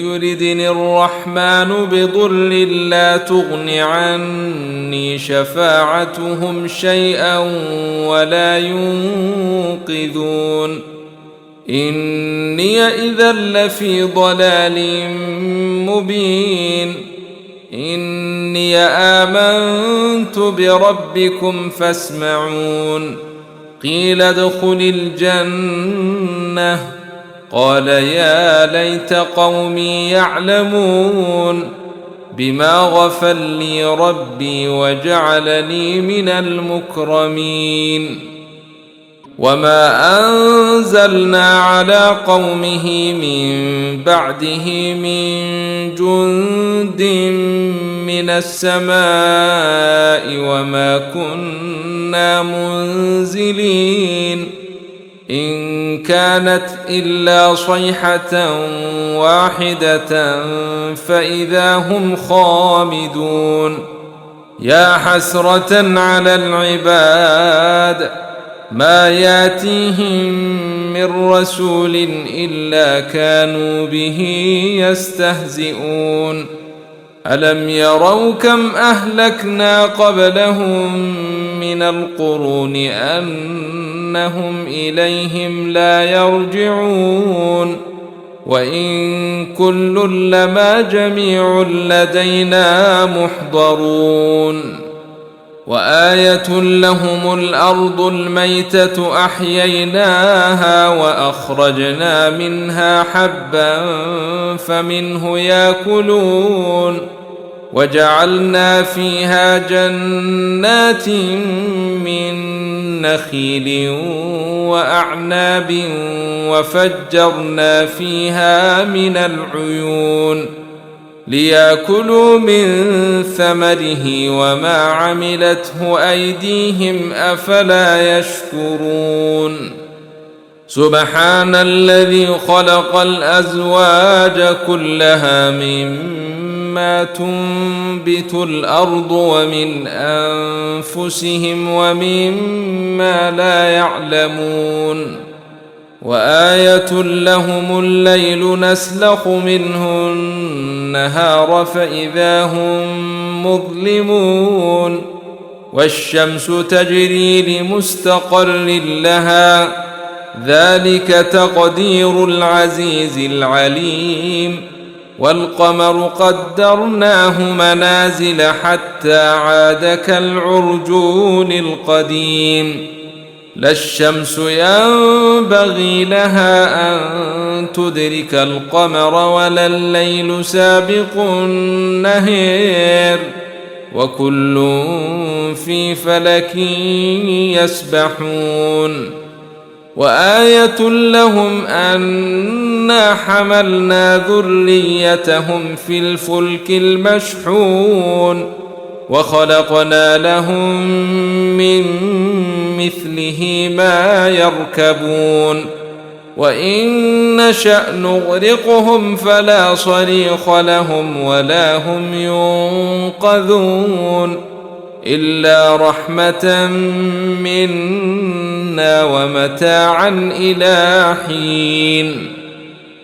يردني الرحمن بضر لا تغن عني شفاعتهم شيئا ولا ينقذون إني إذا لفي ضلال مبين إني آمنت بربكم فاسمعون قيل ادخل الجنة قال يا ليت قومي يعلمون بما غفر لي ربي وجعلني من المكرمين وما أنزلنا على قومه من بعده من جند من السماء وما كنا منزلين إن كانت إلا صيحة واحدة فإذا هم خامدون يا حسرة على العباد ما ياتيهم من رسول إلا كانوا به يستهزئون ألم يروا كم أهلكنا قبلهم من القرون أنهم إليهم لا يرجعون وإن كل لما جميع لدينا محضرون وآية لهم الأرض الميتة أحييناها وأخرجنا منها حبا فمنه يأكلون وجعلنا فيها جنات من نخيل وأعناب وفجرنا فيها من العيون ليأكلوا من ثمره وما عملته أيديهم أفلا يشكرون سبحان الذي خلق الأزواج كلها مما تنبت الأرض ومن أنفسهم ومما لا يعلمون وآية لهم الليل نسلخ منه النهار فإذا هم مظلمون والشمس تجري لمستقر لها ذلك تقدير العزيز العليم والقمر قدرناه منازل حتى عاد كالعرجون القديم لا الشمس ينبغي لها أن تدرك القمر ولا الليل سابق النهار وكل في فلك يسبحون وآية لهم أنا حملنا ذريتهم في الفلك المشحون وخلقنا لهم من مثله ما يركبون وإن نشأ نغرقهم فلا صريخ لهم ولا هم ينقذون إلا رحمة منا ومتاعا إلى حين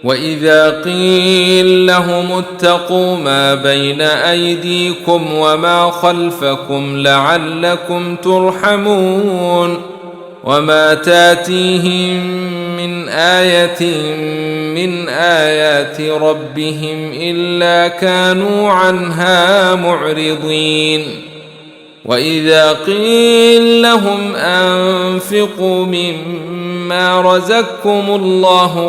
وإذا قيل لهم اتقوا ما بين أيديكم وما خلفكم لعلكم ترحمون وما تاتيهم من آية من آيات ربهم إلا كانوا عنها معرضين وإذا قيل لهم أنفقوا مما رزقكم الله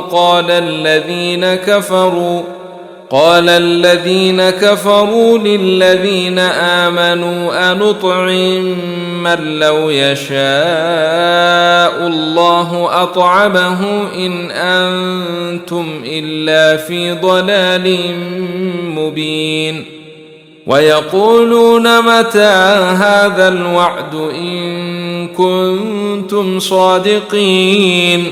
قال الذين كفروا للذين آمنوا أنطعم من لو يشاء الله أطعمه إن أنتم إلا في ضلال مبين ويقولون متى هذا الوعد إن كنتم صادقين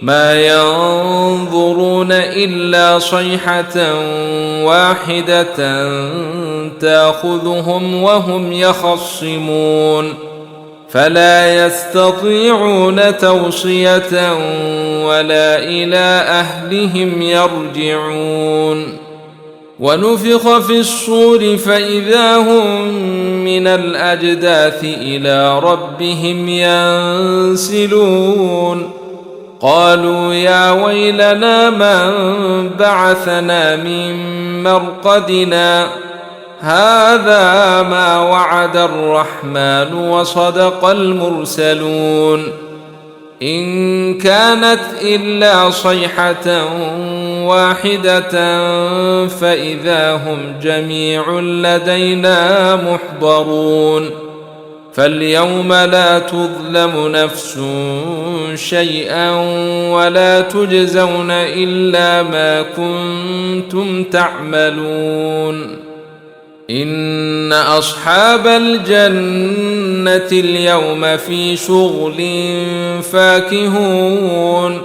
ما ينظرون إلا صيحة واحدة تأخذهم وهم يخصمون فلا يستطيعون توصية ولا إلى أهلهم يرجعون ونفخ في الصور فإذا هم من الأجداث إلى ربهم ينسلون قالوا يا ويلنا من بعثنا من مرقدنا هذا ما وعد الرحمن وصدق المرسلون إن كانت إلا صيحة واحدة فإذا هم جميع لدينا محضرون فاليوم لا تظلم نفس شيئا ولا تجزون إلا ما كنتم تعملون إن أصحاب الجنة اليوم في شغل فاكهون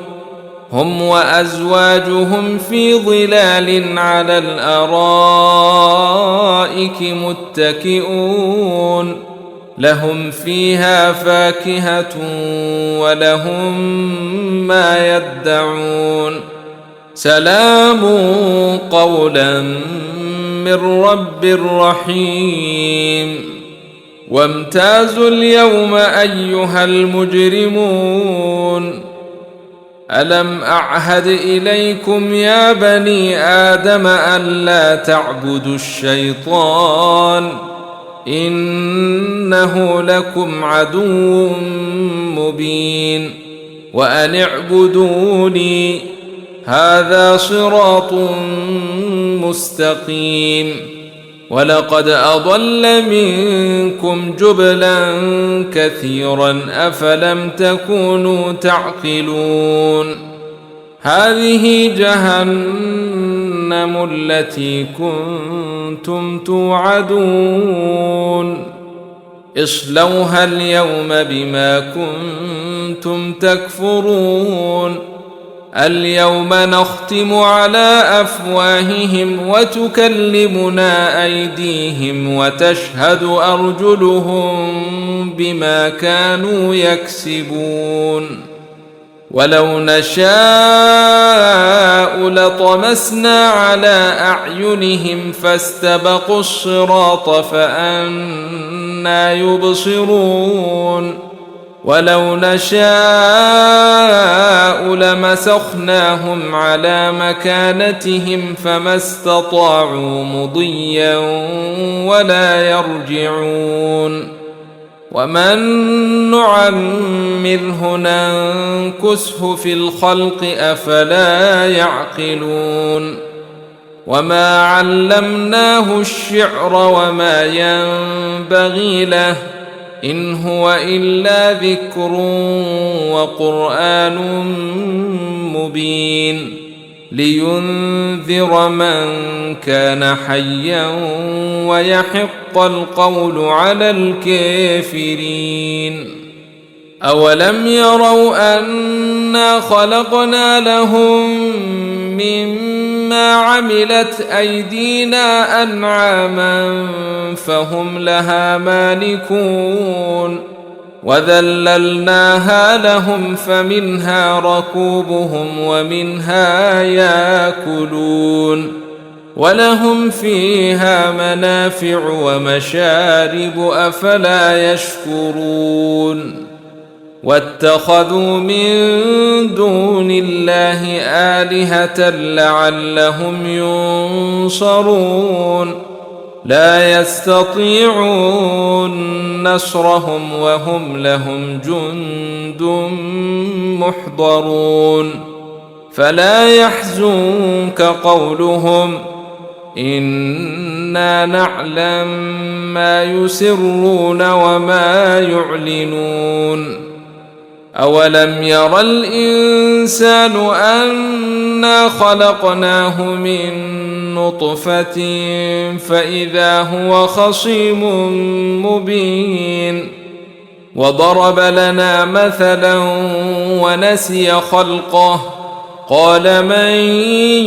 هم وأزواجهم في ظلال على الأرائك متكئون لهم فيها فاكهة ولهم ما يدعون سلام قولا من رب رحيم وامتازوا اليوم أيها المجرمون ألم أعهد إليكم يا بني آدم ألا تعبدوا الشيطان إنه لكم عدو مبين وأن اعبدوني هذا صراط مستقيم ولقد أضل منكم جبلا كثيرا أفلم تكونوا تعقلون هذه جهنم جهنم التي كنتم توعدون اصلوها اليوم بما كنتم تكفرون اليوم نختم على أفواههم وتكلمنا أيديهم وتشهد أرجلهم بما كانوا يكسبون ولو نشاء لطمسنا على أعينهم فاستبقوا الصراط فأنى يبصرون ولو نشاء لمسخناهم على مكانتهم فما استطاعوا مضيا ولا يرجعون ومن نعمره ننكسه في الخلق أفلا يعقلون وما علمناه الشعر وما ينبغي له إن هو إلا ذكر وقرآن مبين لينذر من كان حيا ويحق القول على الكافرين أولم يروا أنا خلقنا لهم مما عملت أيدينا أنعاما فهم لها مالكون وذللناها لهم فمنها ركوبهم ومنها ياكلون ولهم فيها منافع ومشارب أفلا يشكرون واتخذوا من دون الله آلهة لعلهم ينصرون لا يستطيعون نصرهم وهم لهم جند محضرون فلا يحزنك قولهم إنا نعلم ما يسرون وما يعلنون أولم ير الإنسان أنا خلقناه من نطفة فإذا هو خصيم مبين وضرب لنا مثلا ونسي خلقه قال من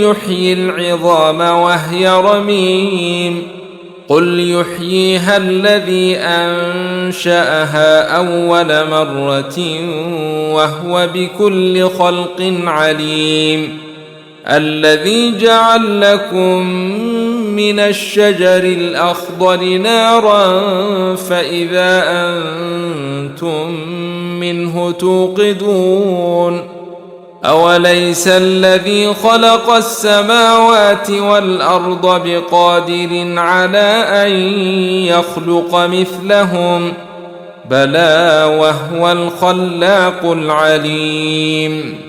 يحيي العظام وهي رميم قل يحييها الذي أنشأها أول مرة وهو بكل خلق عليم الذي جعل لكم من الشجر الأخضر نارا فإذا أنتم منه توقدون أوليس الذي خلق السماوات والأرض بقادر على أن يخلق مثلهم بلى وهو الخلاق العليم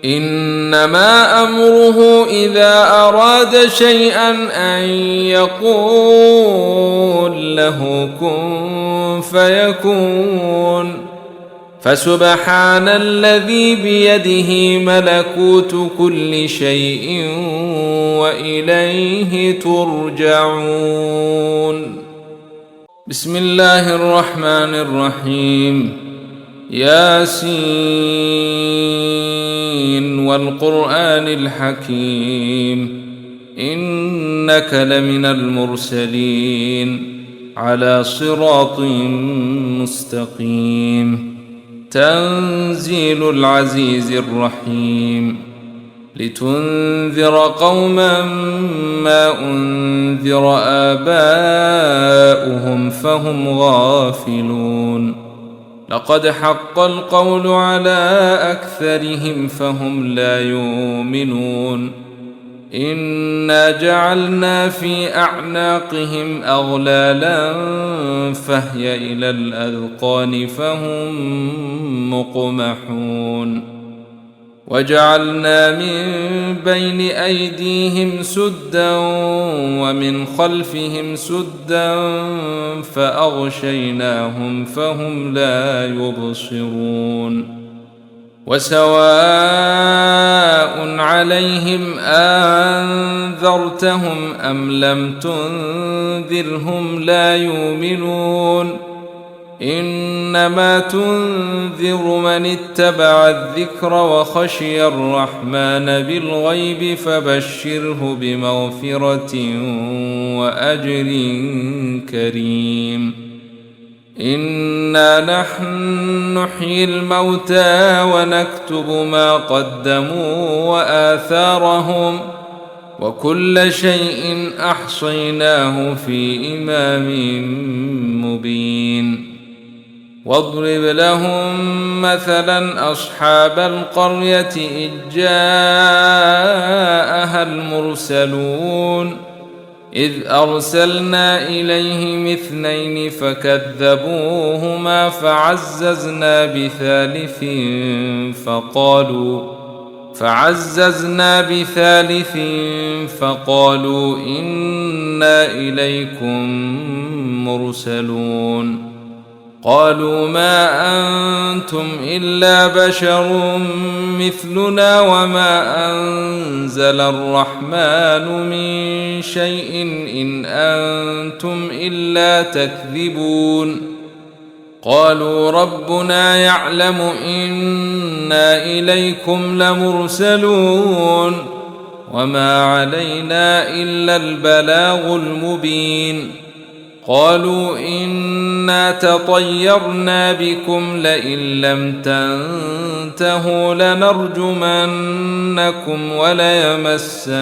إنما أمره إذا أراد شيئا أن يقول له كن فيكون فسبحان الذي بيده ملكوت كل شيء وإليه ترجعون بسم الله الرحمن الرحيم ياسين والقرآن الحكيم إنك لمن المرسلين على صراط مستقيم تنزيل العزيز الرحيم لتنذر قوما ما أنذر آباؤهم فهم غافلون لقد حق القول على أكثرهم فهم لا يؤمنون إنا جعلنا في أعناقهم أغلالا فهي إلى الأذقان فهم مقمحون وجعلنا من بين أيديهم سدا ومن خلفهم سدا فأغشيناهم فهم لا يبصرون وسواء عليهم أنذرتهم أم لم تنذرهم لا يؤمنون إنما تنذر من اتبع الذكر وخشي الرحمن بالغيب فبشره بمغفرة وأجر كريم إنا نحن نحيي الموتى ونكتب ما قدموا وآثارهم وكل شيء أحصيناه في إمام مبين واضرب لهم مثلا أصحاب القرية إذ جاءها المرسلون إذ أرسلنا إليهم اثنين فكذبوهما فعززنا بثالث فقالوا إنا إليكم مرسلون قالوا ما أنتم إلا بشر مثلنا وما أنزل الرحمن من شيء إن أنتم إلا تكذبون قالوا ربنا يعلم إنا إليكم لمرسلون وما علينا إلا البلاغ المبين قالوا إنا تطيرنا بكم لئن لم تنتهوا لنرجمنكم وليمسنكم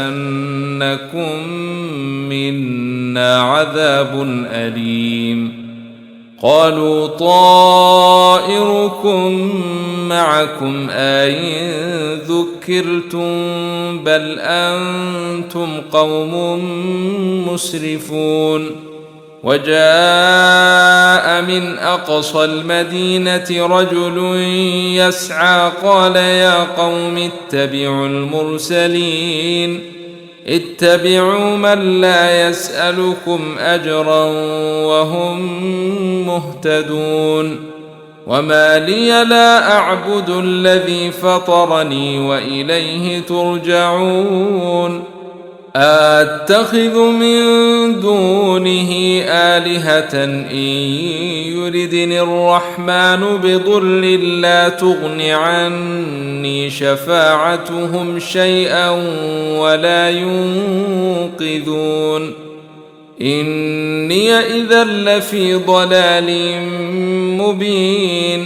منا عذاب أليم قالوا طائركم معكم أئن ذكرتم بل أنتم قوم مسرفون وجاء من أقصى المدينة رجل يسعى قال يا قوم اتبعوا المرسلين اتبعوا من لا يسألكم أجرا وهم مهتدون وما لي لا أعبد الذي فطرني وإليه ترجعون أتخذ من دونه آلهة إن يردني الرحمن بضر لا تغن عني شفاعتهم شيئا ولا ينقذون إني إذا لفي ضلال مبين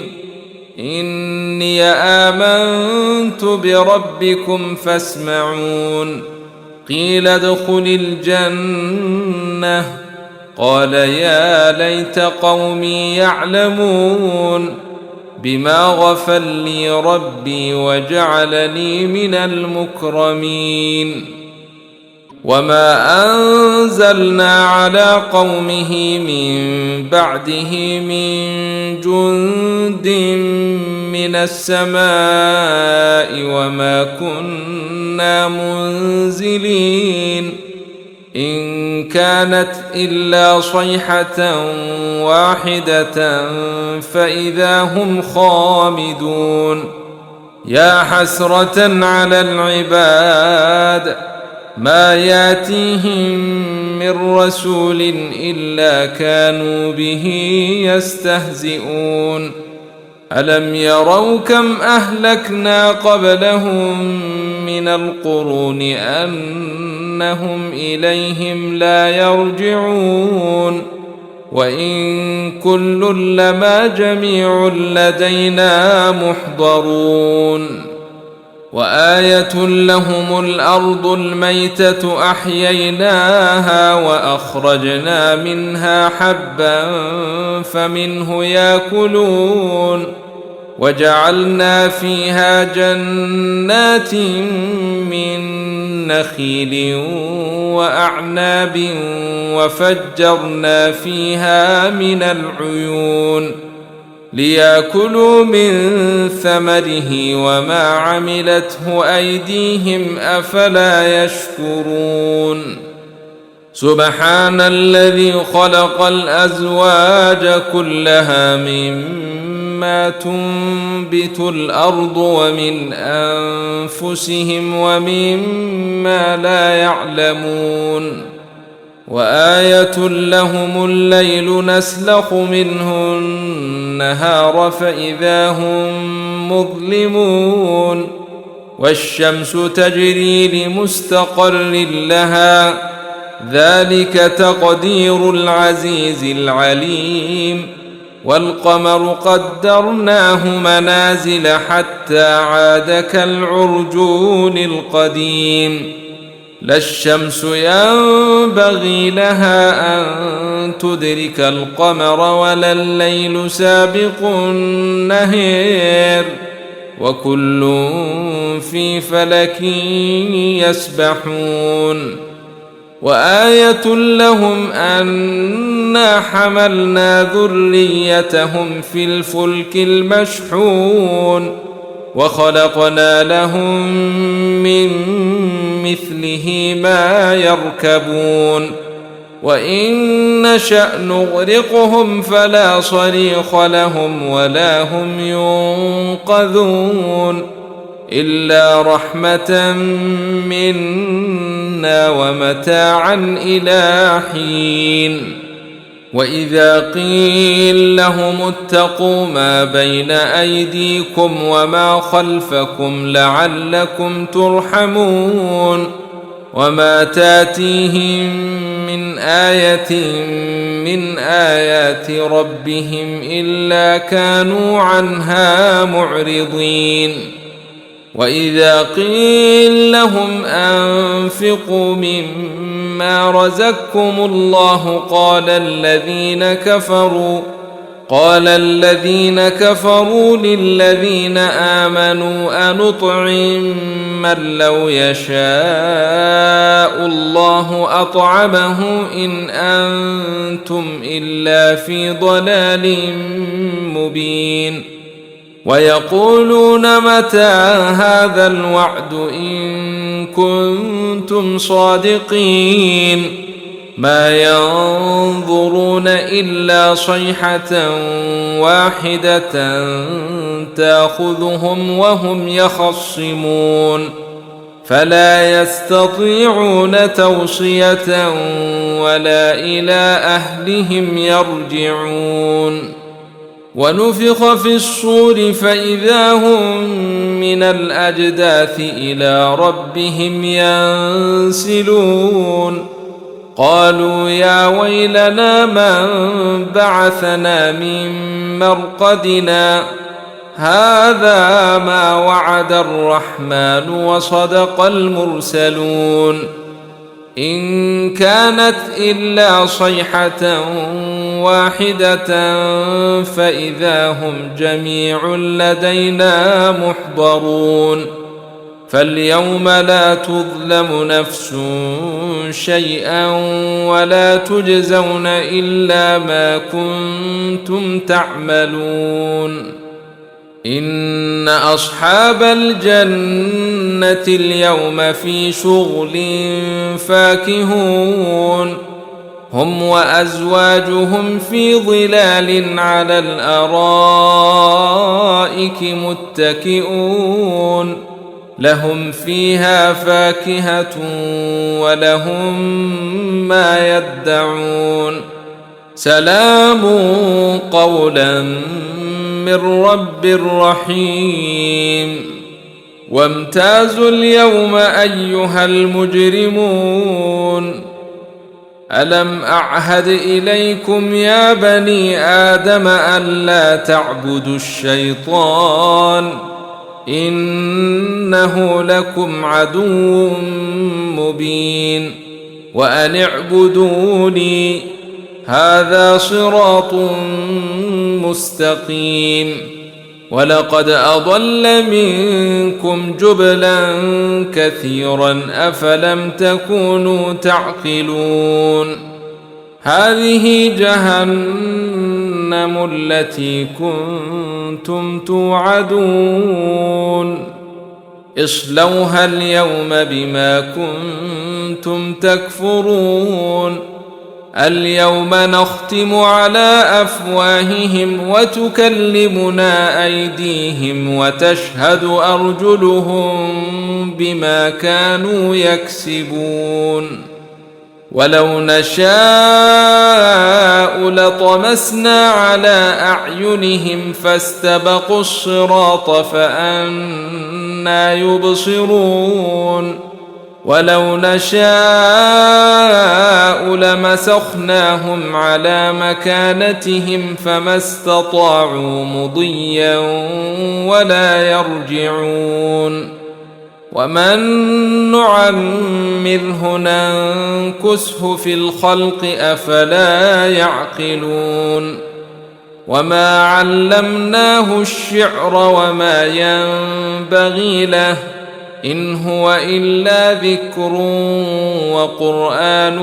إني آمنت بربكم فاسمعون قيل ادخل الجنة قال يا ليت قومي يعلمون بما غفر لي ربي وجعلني من المكرمين وما أنزلنا على قومه من بعده من جند من السماء وما كنا منزلين إن كانت إلا صيحة واحدة فإذا هم خامدون يا حسرة على العباد ما ياتيهم من رسول إلا كانوا به يستهزئون ألم يروا كم أهلكنا قبلهم من القرون أنهم إليهم لا يرجعون وإن كل لما جميع لدينا محضرون وآية لهم الأرض الميتة أحييناها وأخرجنا منها حبا فمنه يأكلون وجعلنا فيها جنات من نخيل وأعناب وفجرنا فيها من العيون ليأكلوا من ثمره وما عملته أيديهم أفلا يشكرون سبحان الذي خلق الأزواج كلها مما تنبت الأرض ومن أنفسهم ومما لا يعلمون وآية لهم الليل نسلخ منه النهار فإذا هم مظلمون والشمس تجري لمستقر لها ذلك تقدير العزيز العليم والقمر قدرناه منازل حتى عاد كالعرجون القديم لا الشمس ينبغي لها أن تدرك القمر ولا الليل سابق النهار وكل في فلك يسبحون وآية لهم أنا حملنا ذريتهم في الفلك المشحون وخلقنا لهم من مثله ما يركبون وإن نشأ نغرقهم فلا صريخ لهم ولا هم ينقذون إلا رحمة منا ومتاعا إلى حين وإذا قيل لهم اتقوا ما بين أيديكم وما خلفكم لعلكم ترحمون وما تاتيهم من آية من آيات ربهم إلا كانوا عنها معرضين وإذا قيل لهم أنفقوا مما رزقكم الله قال الذين كفروا للذين آمنوا أنطعم من لو يشاء الله أطعمه إن أنتم إلا في ضلال مبين ويقولون متى هذا الوعد إن كنتم صادقين ما ينظرون إلا صيحة واحدة تأخذهم وهم يخصمون فلا يستطيعون توصية ولا إلى أهلهم يرجعون ونفخ في الصور فإذا هم من الأجداث إلى ربهم ينسلون قالوا يا ويلنا من بعثنا من مرقدنا هذا ما وعد الرحمن وصدق المرسلون إن كانت إلا صيحة واحدة فإذا هم جميع لدينا محضرون فاليوم لا تظلم نفس شيئا ولا تجزون إلا ما كنتم تعملون إن أصحاب الجنة اليوم في شغل فاكهون هم وأزواجهم في ظلال على الأرائك متكئون لهم فيها فاكهة ولهم ما يدعون سلام قولا من رب رحيم وامتازوا اليوم أيها المجرمون ألم أعهد إليكم يا بني آدم ألا تعبدوا الشيطان إنه لكم عدو مبين وأن اعبدوني هذا صراط مستقيم ولقد أضل منكم جبلا كثيرا أفلم تكونوا تعقلون هذه جهنم التي كنتم توعدون اصلوها اليوم بما كنتم تكفرون اليوم نختم على أفواههم وتكلمنا أيديهم وتشهد أرجلهم بما كانوا يكسبون ولو نشاء لطمسنا على أعينهم فاستبقوا الصراط فأنى يبصرون ولو نشاء لمسخناهم على مكانتهم فما استطاعوا مضيا ولا يرجعون ومن نعمره ننكسه في الخلق أفلا يعقلون وما علمناه الشعر وما ينبغي له إن هو إلا ذكر وقرآن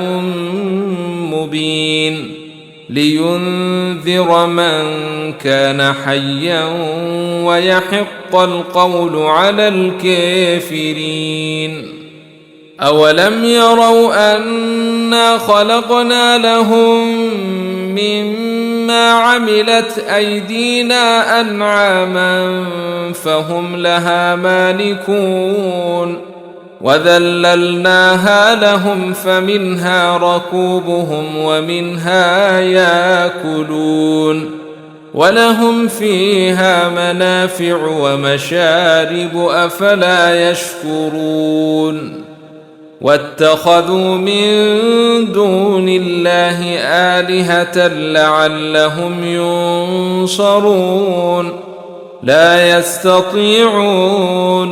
مبين لينذر من كان حيا ويحق القول على الكافرين أولم يروا أنا خلقنا لهم مما عملت أيدينا أنعاما فهم لها مالكون وذللناها لهم فمنها ركوبهم ومنها ياكلون ولهم فيها منافع ومشارب أفلا يشكرون واتخذوا من دون الله آلهة لعلهم ينصرون لا يستطيعون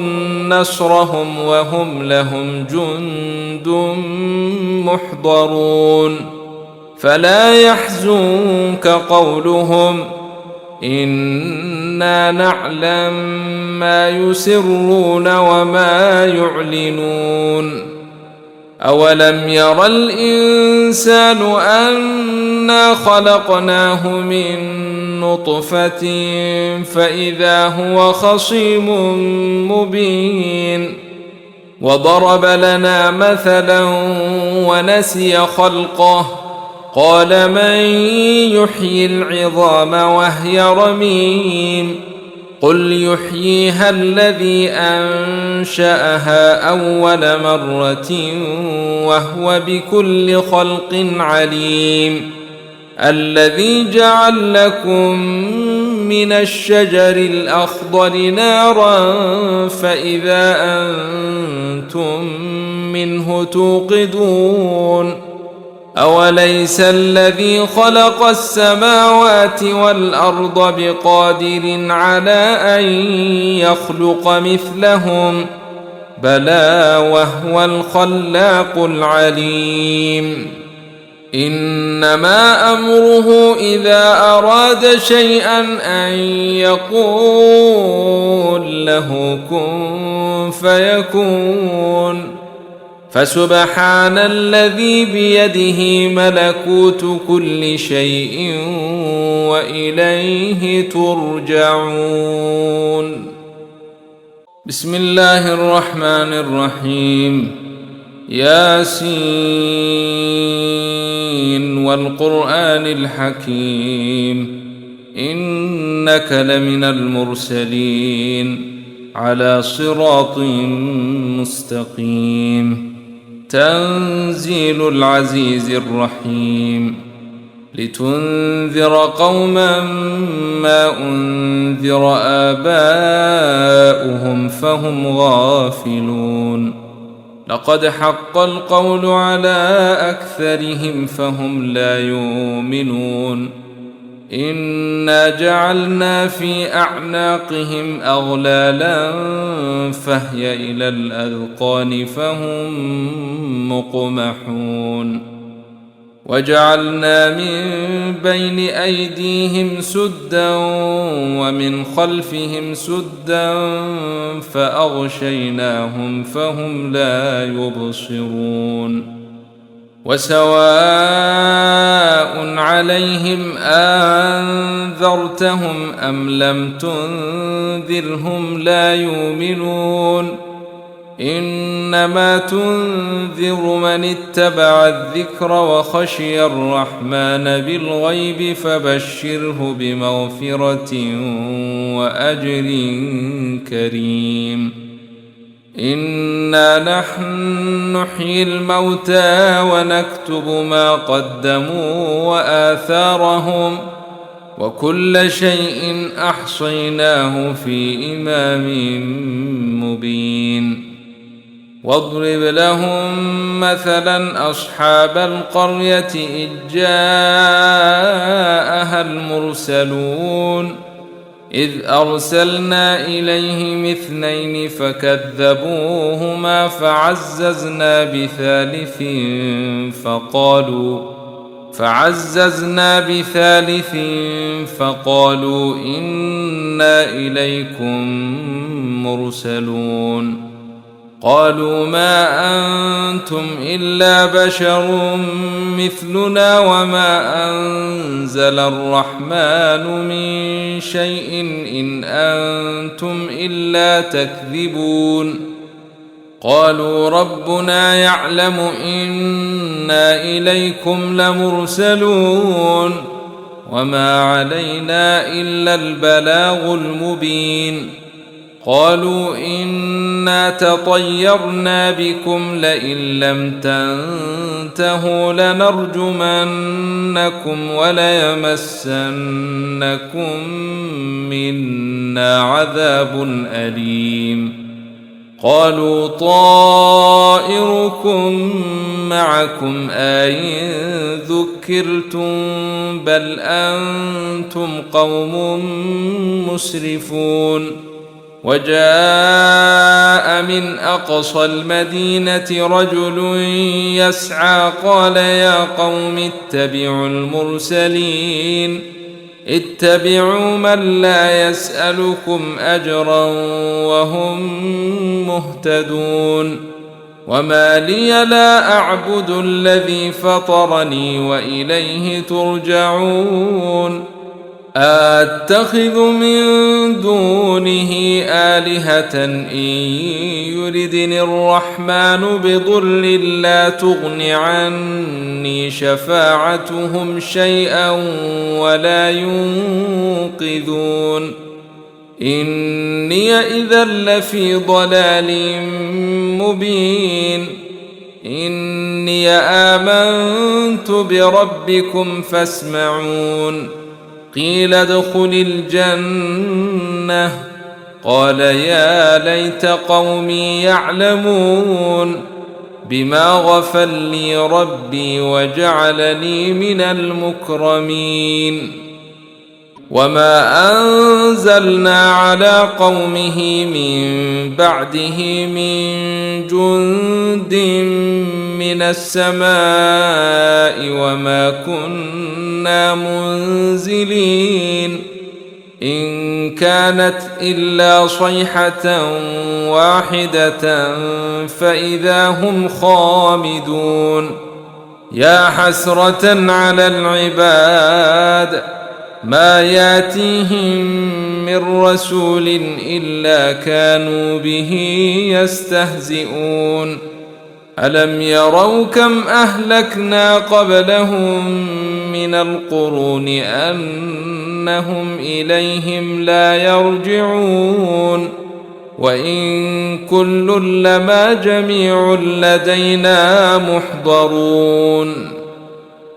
نصرهم وهم لهم جند محضرون فلا يحزنك قولهم إنا نعلم ما يسرون وما يعلنون أولم ير الإنسان أنا خلقناه من نطفة فإذا هو خصيم مبين وضرب لنا مثلا ونسي خلقه قال من يحيي العظام وهي رميم قل يحييها الذي أنشأها أول مرة وهو بكل خلق عليم الذي جعل لكم من الشجر الأخضر نارا فإذا أنتم منه توقدون أوليس الذي خلق السماوات والأرض بقادر على أن يخلق مثلهم بلى وهو الخلاق العليم إنما أمره إذا أراد شيئا أن يقول له كن فيكون فسبحان الذي بيده ملكوت كل شيء وإليه ترجعون بسم الله الرحمن الرحيم ياسين والقرآن الحكيم إنك لمن المرسلين على صراط مستقيم تنزيل العزيز الرحيم لتنذر قوما ما أنذر آباؤهم فهم غافلون لقد حق القول على أكثرهم فهم لا يؤمنون إنا جعلنا في أعناقهم أغلالا فهي إلى الأذقان فهم مقمحون وجعلنا من بين أيديهم سدا ومن خلفهم سدا فأغشيناهم فهم لا يبصرون وسواء عليهم أنذرتهم أم لم تنذرهم لا يؤمنون إن إنما تنذر من اتبع الذكر وخشي الرحمن بالغيب فبشره بمغفرة وأجر كريم. إنا نحن نحيي الموتى ونكتب ما قدموا وآثارهم وكل شيء أحصيناه في إمام مبين. واضرب لهم مثلا أصحاب القرية إذ جاءها المرسلون إذ أرسلنا إليهم 2 فكذبوهما فعززنا بثالث فقالوا إنا إليكم مرسلون. قالوا ما أنتم إلا بشر مثلنا وما أنزل الرحمن من شيء إن أنتم إلا تكذبون. قالوا ربنا يعلم إنا إليكم لمرسلون وما علينا إلا البلاغ المبين. قالوا إنا تطيرنا بكم لئن لم تنتهوا لنرجمنكم وليمسنكم منا عذاب أليم. قالوا طائركم معكم أئن ذكرتم بل أنتم قوم مسرفون. وجاء من أقصى المدينة رجل يسعى قال يا قوم اتبعوا المرسلين اتبعوا من لا يسألكم أجرا وهم مهتدون. وما لي لا أعبد الذي فطرني وإليه ترجعون. أتخذ من دونه آلهة إن يردني الرحمن بضر لا تغن عني شفاعتهم شيئا ولا ينقذون. إني إذا لفي ضلال مبين. إني آمنت بربكم فاسمعون. قيل ادخل الجنة قال يا ليت قومي يعلمون بما غفر لي ربي وجعلني من المكرمين. وما أنزلنا على قومه من بعده من جند من السماء وما كنا منزلين. إن كانت إلا صيحة واحدة فإذا هم خامدون. يا حسرة على العباد ما ياتيهم من رسول إلا كانوا به يستهزئون. ألم يروا كم أهلكنا قبلهم من القرون أنهم إليهم لا يرجعون. وإن كل لما جميع لدينا محضرون.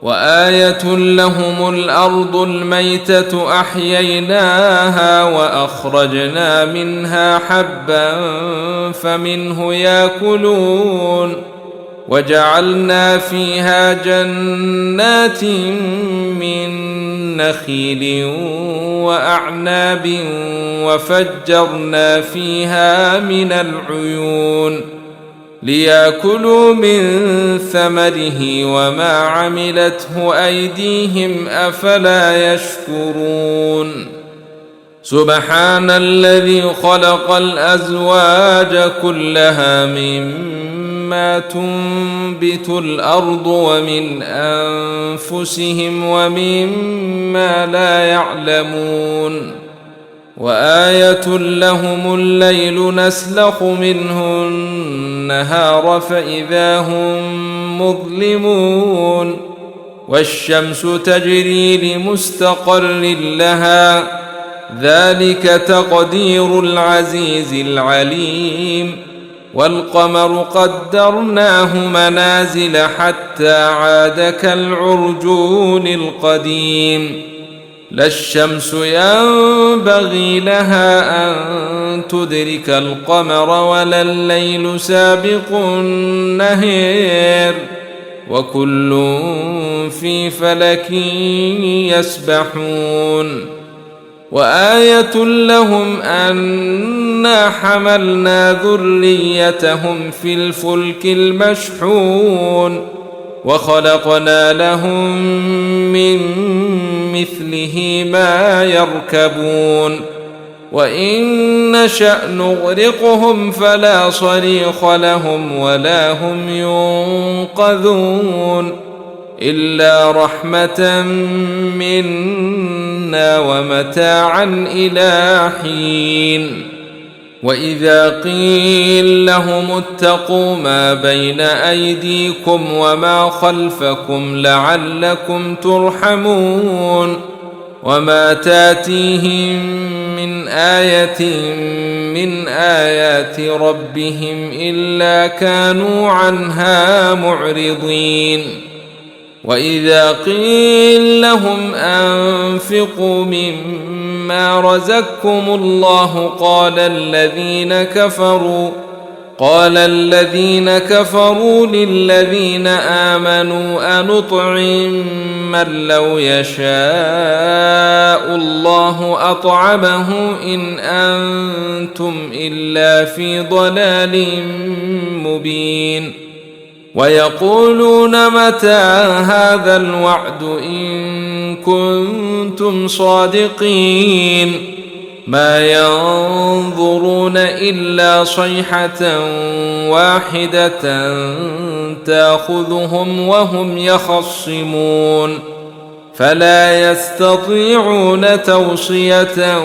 وآية لهم الأرض الميتة أحييناها وأخرجنا منها حبا فمنه يأكلون. وجعلنا فيها جنات من نخيل وأعناب وفجرنا فيها من العيون ليأكلوا من ثمره وما عملته أيديهم أفلا يشكرون. سبحان الذي خلق الأزواج كلها مما تنبت الأرض ومن أنفسهم ومما لا يعلمون. وآية لهم الليل نسلخ منه النهار فإذا هم مظلمون والشمس تجري لمستقر لها ذلك تقدير العزيز العليم والقمر قدرناه منازل حتى عاد كالعرجون القديم لا الشمس ينبغي لها أن تدرك القمر ولا الليل سابق النهار وكل في فلك يسبحون وآية لهم أنا حملنا ذريتهم في الفلك المشحون وخلقنا لهم من مثله ما يركبون وإن نشأ نغرقهم فلا صريخ لهم ولا هم ينقذون إلا رحمة منا ومتاعا إلى حين وإذا قيل لهم اتقوا ما بين أيديكم وما خلفكم لعلكم ترحمون وما تاتيهم من آية من آيات ربهم إلا كانوا عنها معرضين وإذا قيل لهم أنفقوا مما رزقكم الله قال الذين كفروا للذين آمنوا أنطعم من لو يشاء الله أطعمه إن أنتم إلا في ضلال مبين ويقولون متى هذا الوعد إن كنتم صادقين ما ينظرون إلا صيحة واحدة تأخذهم وهم يخصمون فلا يستطيعون توصية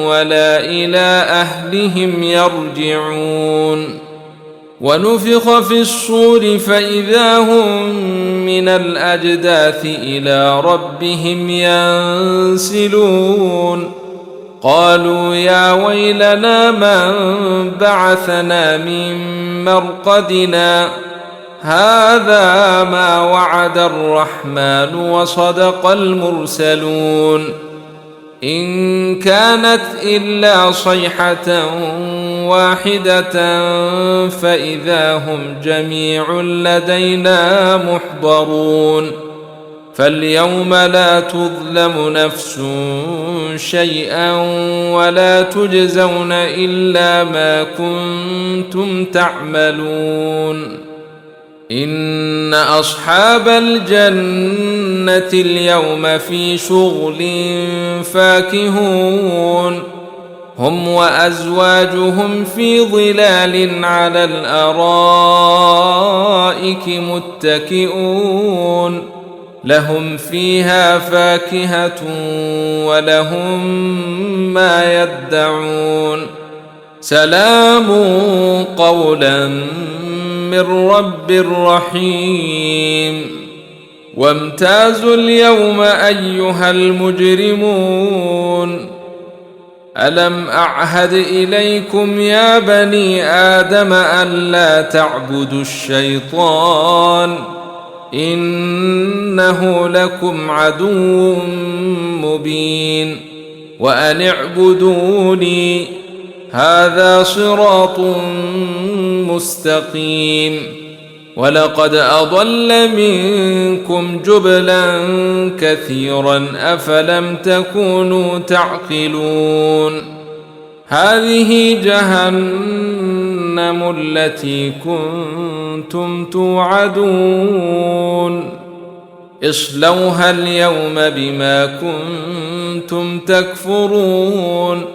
ولا إلى أهلهم يرجعون ونفخ في الصور فإذا هم من الأجداث إلى ربهم ينسلون قالوا يا ويلنا من بعثنا من مرقدنا هذا ما وعد الرحمن وصدق المرسلون إن كانت إلا صيحة واحدة فإذا هم جميع لدينا محضرون فاليوم لا تظلم نفس شيئا ولا تجزون إلا ما كنتم تعملون إن أصحاب الجنة اليوم في شغل فاكهون هم وأزواجهم في ظلال على الأرائك متكئون لهم فيها فاكهة ولهم ما يدعون سلام قولا من رب رحيم وامتازوا اليوم أيها المجرمون ألم أعهد إليكم يا بني آدم ألا تعبدوا الشيطان إنه لكم عدو مبين وأن اعبدوني هذا صراط مستقيم ولقد أضل منكم جبلا كثيرا أفلم تكونوا تعقلون هذه جهنم التي كنتم توعدون اصلوها اليوم بما كنتم تكفرون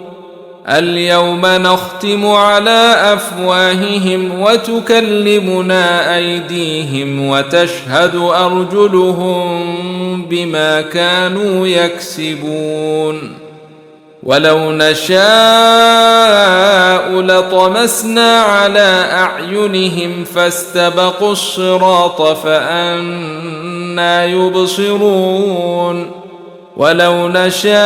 اليوم نختم على أفواههم وتكلمنا أيديهم وتشهد أرجلهم بما كانوا يكسبون ولو نشاء لطمسنا على أعينهم فاستبقوا الصراط فأنى يبصرون ولو نشاء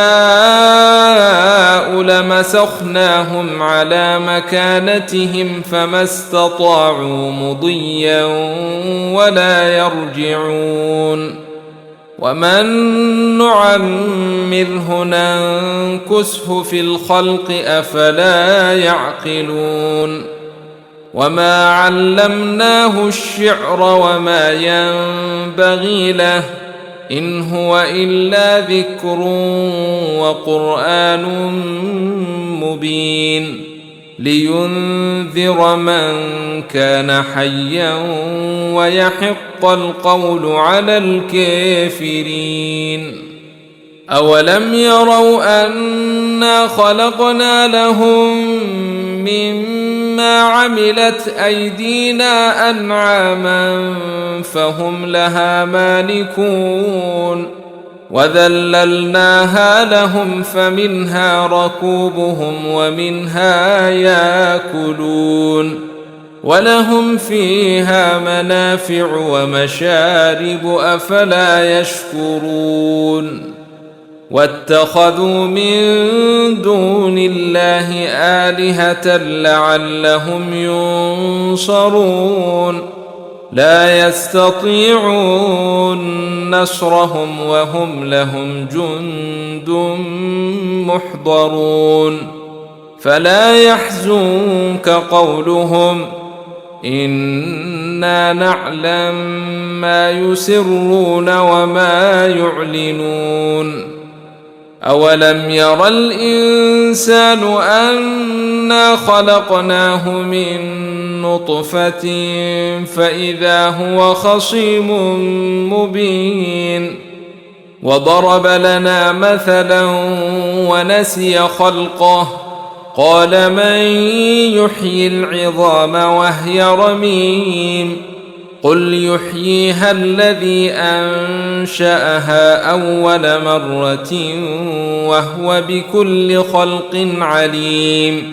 لمسخناهم على مكانتهم فما استطاعوا مضيا ولا يرجعون ومن نعمره ننكسه في الخلق أفلا يعقلون وما علمناه الشعر وما ينبغي له إن هو إلا ذكر وقرآن مبين لينذر من كان حيا ويحق القول على الكافرين أولم يروا أنا خلقنا لهم مما عملت أيدينا أنعاما فهم لها مالكون وذللناها لهم فمنها ركوبهم ومنها ياكلون ولهم فيها منافع ومشارب أفلا يشكرون واتخذوا من دون الله آلهة لعلهم ينصرون لا يستطيعون نصرهم وهم لهم جند محضرون فلا يحزنك قولهم إنا نعلم ما يسرون وما يعلنون أولم ير الإنسان أنا خلقناه من نطفة فإذا هو خصيم مبين وضرب لنا مثلا ونسي خلقه قال من يحيي العظام وهي رميم قل يحييها الذي أنشأها أول مرة وهو بكل خلق عليم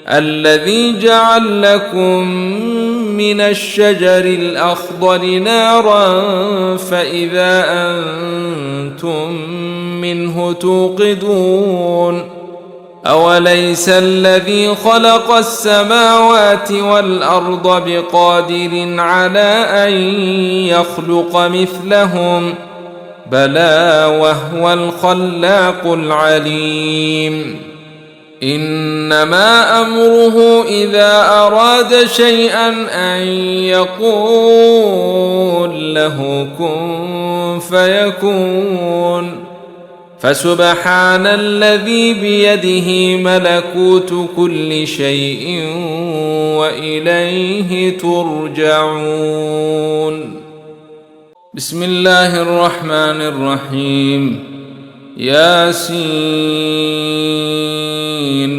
الذي جعل لكم من الشجر الأخضر نارا فإذا أنتم منه توقدون أوليس الذي خلق السماوات والأرض بقادر على أن يخلق مثلهم بلى وهو الخلاق العليم إنما أمره إذا أراد شيئا أن يقول له كن فيكون فسبحان الذي بيده ملكوت كل شيء وإليه ترجعون بسم الله الرحمن الرحيم ياسين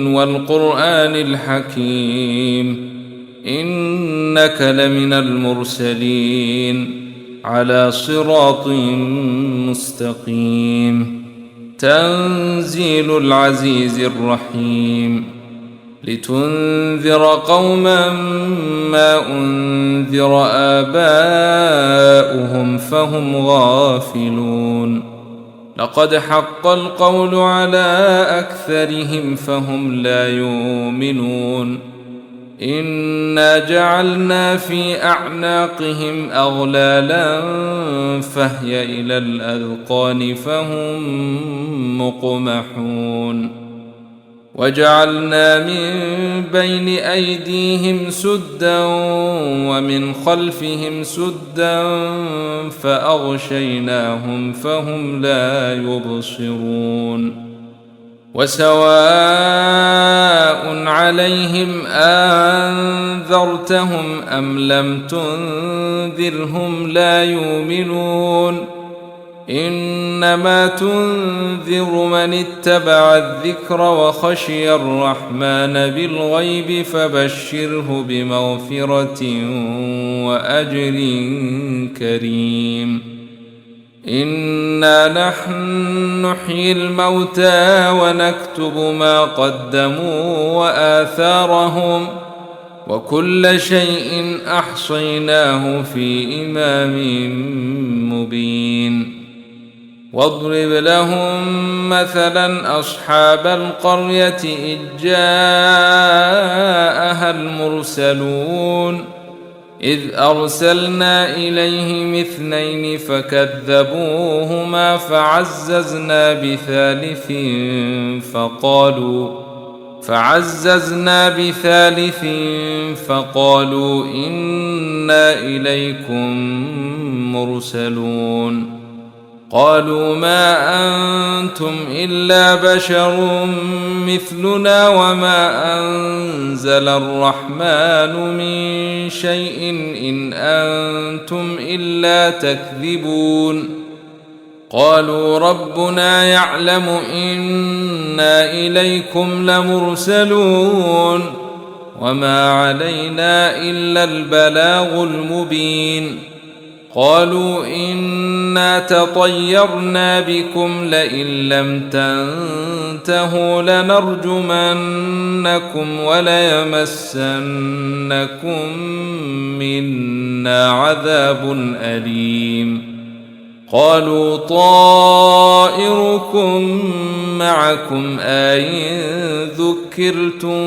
والقرآن الحكيم إنك لمن المرسلين على صراط مستقيم تنزيل العزيز الرحيم لتنذر قوما ما أنذر آباؤهم فهم غافلون لقد حق القول على أكثرهم فهم لا يؤمنون إنا جعلنا في أعناقهم أغلالا فهي إلى الأذقان فهم مقمحون وجعلنا من بين أيديهم سدا ومن خلفهم سدا فأغشيناهم فهم لا يبصرون وسواء عليهم أنذرتهم أم لم تنذرهم لا يؤمنون إنما تنذر من اتبع الذكر وخشي الرحمن بالغيب فبشره بمغفرة وأجر كريم إنا نحن نحيي الموتى ونكتب ما قدموا وآثارهم وكل شيء أحصيناه في إمام مبين. واضرب لهم مثلا أصحاب القرية إذ جاءها المرسلون إذ أرسلنا إليهم 2 فكذبوهما فعززنا بثالث فقالوا إنا إليكم مرسلون. قالوا ما أنتم إلا بشر مثلنا وما أنزل الرحمن من شيء إن أنتم إلا تكذبون. قالوا ربنا يعلم إنا إليكم لمرسلون وما علينا إلا البلاغ المبين. قالوا إنا تطيرنا بكم لئن لم تنتهوا لنرجمنكم وليمسنكم منا عذاب أليم. قالوا طائركم معكم أئن ذكرتم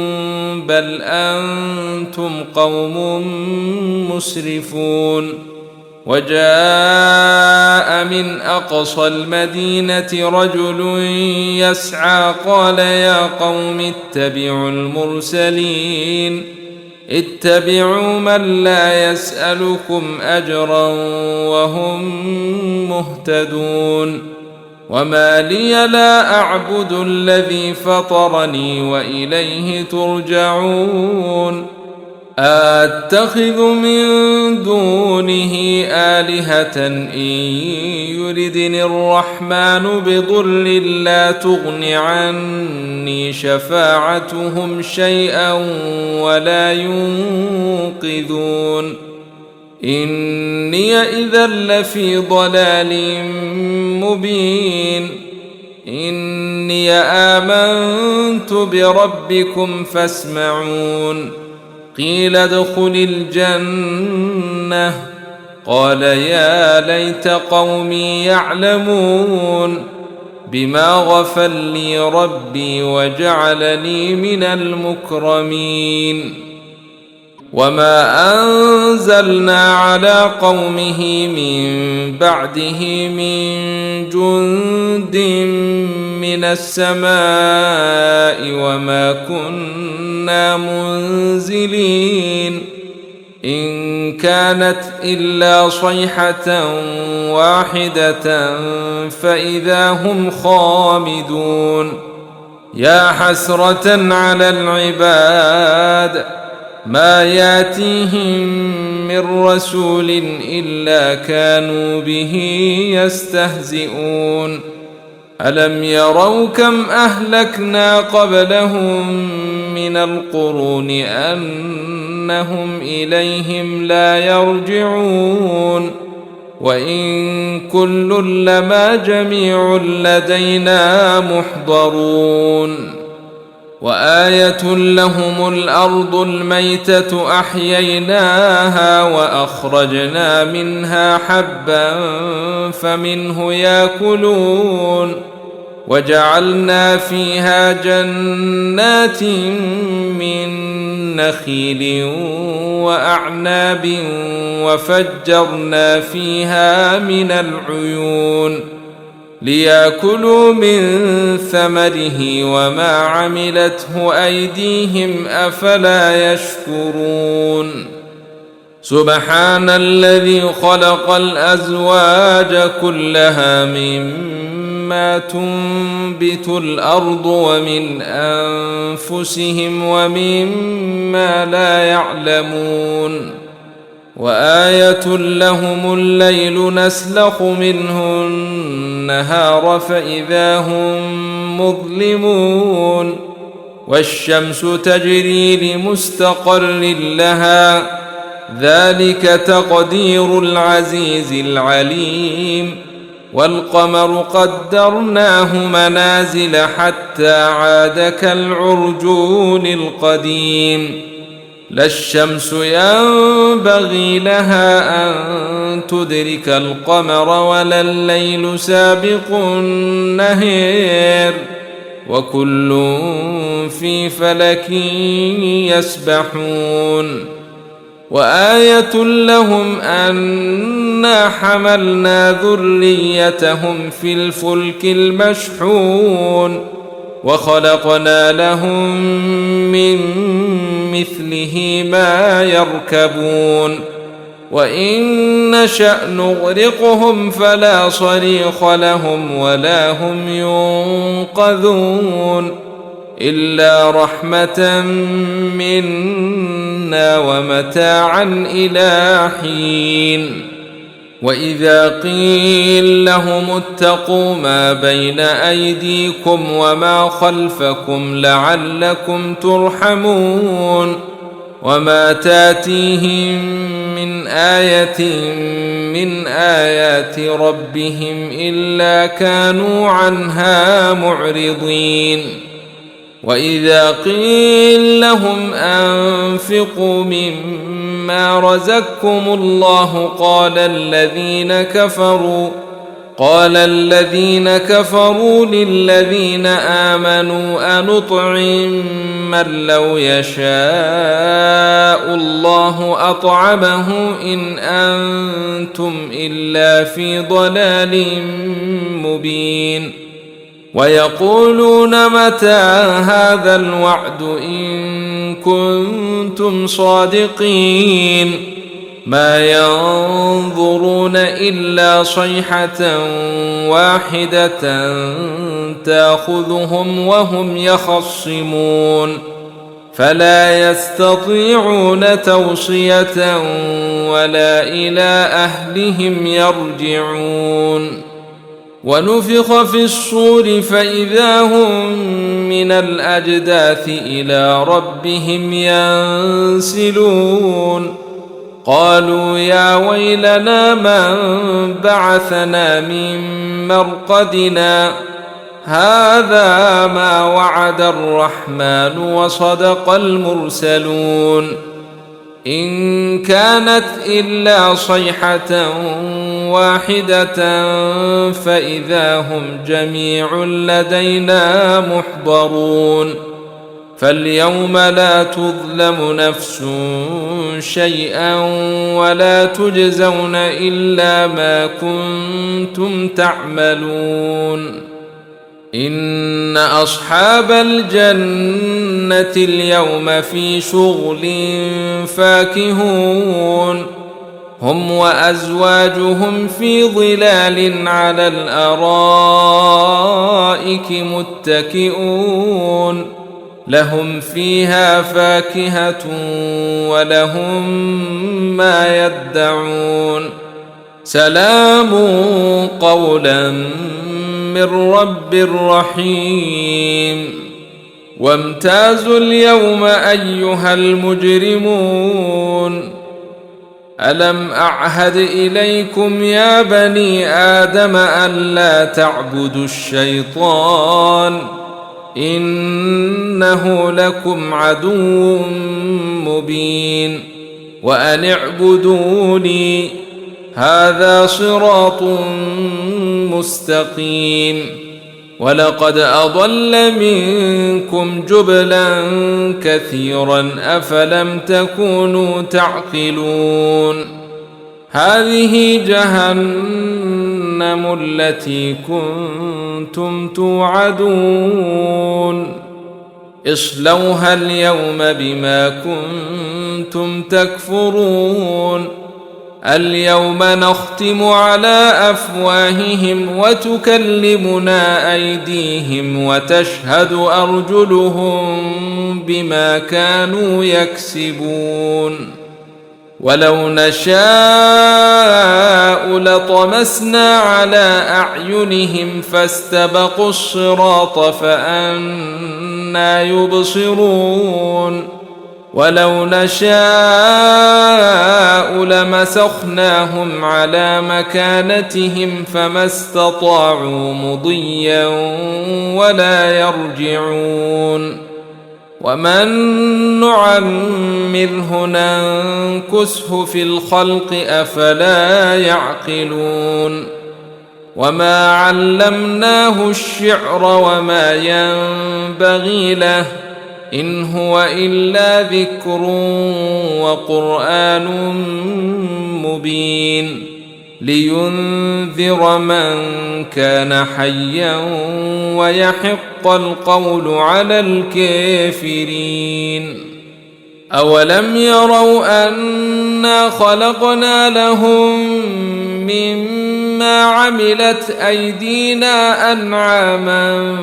بل أنتم قوم مسرفون. وجاء من أقصى المدينة رجل يسعى قال يا قوم اتبعوا المرسلين اتبعوا من لا يسألكم أجرا وهم مهتدون. وما لي لا أعبد الذي فطرني وإليه ترجعون. أتخذ من دونه آلهة إن يردني الرحمن بضر لا تغن عني شفاعتهم شيئا ولا ينقذون. إني إذا لفي ضلال مبين. إني آمنت بربكم فاسمعون. قيل ادخل الجنة قال يا ليت قومي يعلمون بما غفر لي ربي وجعلني من المكرمين. وما أنزلنا على قومه من بعده من جند من السماء وما كنا منزلين. إن كانت إلا صيحة واحدة فإذا هم خامدون. يا حسرة على العباد ما ياتيهم من رسول إلا كانوا به يستهزئون. ألم يروا كم أهلكنا قبلهم من القرون أنهم إليهم لا يرجعون. وإن كل لما جميع لدينا محضرون. وآية لهم الأرض الميتة أحييناها وأخرجنا منها حبا فمنه يأكلون. وجعلنا فيها جنات من نخيل وأعناب وفجرنا فيها من العيون ليأكلوا من ثمره وما عملته أيديهم أفلا يشكرون. سبحان الذي خلق الأزواج كلها مما تنبت الأرض ومن أنفسهم ومما لا يعلمون. وآية لهم الليل نسلخ منه النهار فإذا هم مظلمون. والشمس تجري لمستقر لها ذلك تقدير العزيز العليم. والقمر قدرناه منازل حتى عاد كالعرجون القديم لا الشمس ينبغي لها أن تدرك القمر ولا الليل سابق النهار وكل في فلك يسبحون وآية لهم أنا حملنا ذريتهم في الفلك المشحون وخلقنا لهم من مثله ما يركبون وإن نشأ نغرقهم فلا صريخ لهم ولا هم ينقذون إلا رحمة منا ومتاعا إلى حين وإذا قيل لهم اتقوا ما بين أيديكم وما خلفكم لعلكم ترحمون وما تاتيهم من آية من آيات ربهم إلا كانوا عنها معرضين وإذا قيل لهم أنفقوا مما رزقكم الله قال الذين كفروا للذين آمنوا أنطعم من لو يشاء الله أطعمه إن أنتم إلا في ضلال مبين ويقولون متى هذا الوعد إن كنتم صادقين ما ينظرون إلا صيحة واحدة تأخذهم وهم يخصمون فلا يستطيعون توصية ولا إلى أهلهم يرجعون ونفخ في الصور فإذا هم من الأجداث إلى ربهم ينسلون قالوا يا ويلنا من بعثنا من مرقدنا هذا ما وعد الرحمن وصدق المرسلون إن كانت إلا صيحة واحدة فإذا هم جميع لدينا محضرون فاليوم لا تظلم نفس شيئا ولا تجزون إلا ما كنتم تعملون إن أصحاب الجنة اليوم في شغل فاكهون هم وأزواجهم في ظلال على الأرائك متكئون لهم فيها فاكهة ولهم ما يدعون سلام قولا من رب رحيم وامتازوا اليوم أيها المجرمون ألم أعهد إليكم يا بني آدم ألا تعبدوا الشيطان إنه لكم عدو مبين وأن اعبدوني هذا صراط مستقيم ولقد أضل منكم جبلا كثيرا أفلم تكونوا تعقلون هذه جهنم التي كنتم توعدون اصلوها اليوم بما كنتم تكفرون اليوم نختم على أفواههم وتكلمنا أيديهم وتشهد أرجلهم بما كانوا يكسبون ولو نشاء لطمسنا على أعينهم فاستبقوا الصراط فأنى يبصرون ولو نشاء لمسخناهم على مكانتهم فما استطاعوا مضيا ولا يرجعون ومن نعمره ننكسه في الخلق أفلا يعقلون وما علمناه الشعر وما ينبغي له إن هو إلا ذكر وقرآن مبين لينذر من كان حيا ويحق القول على الكافرين أولم يروا أنا خلقنا لهم مما عملت أيدينا أنعاما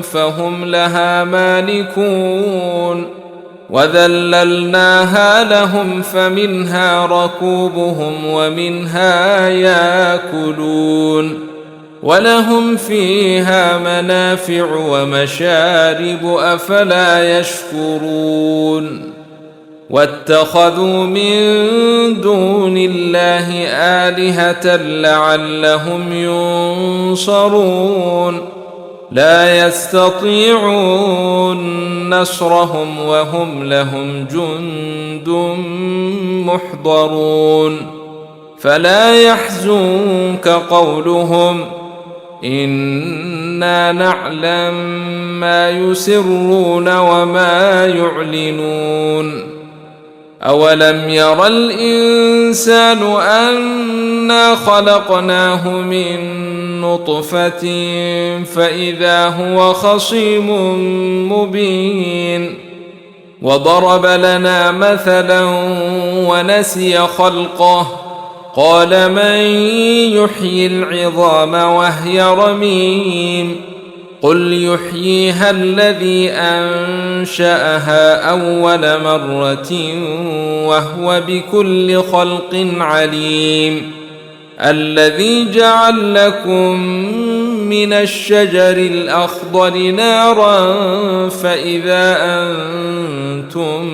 فهم لها مالكون وذللناها لهم فمنها ركوبهم ومنها ياكلون ولهم فيها منافع ومشارب أفلا يشكرون واتخذوا من دون الله آلهة لعلهم ينصرون لا يستطيعون نصرهم وهم لهم جند محضرون فلا يحزنك قولهم إنا نعلم ما يسرون وما يعلنون أولم ير الإنسان أنا خلقناه من نطفة فإذا هو خصيم مبين وضرب لنا مثلا ونسي خلقه قال من يحيي العظام وهي رميم قل يحييها الذي أنشأها أول مرة وهو بكل خلق عليم الذي جعل لكم من الشجر الأخضر نارا فإذا أنتم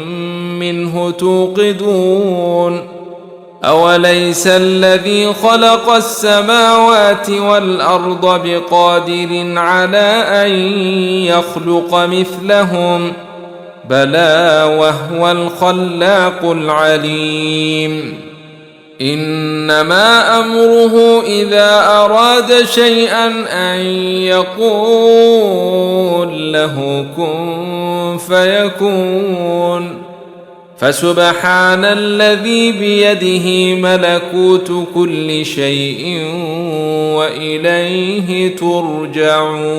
منه توقدون أوليس الذي خلق السماوات والأرض بقادر على أن يخلق مثلهم بلى وهو الخلاق العليم إنما أمره إذا أراد شيئا أن يقول له كن فيكون فسبحان الذي بيده ملكوت كل شيء وإليه ترجعون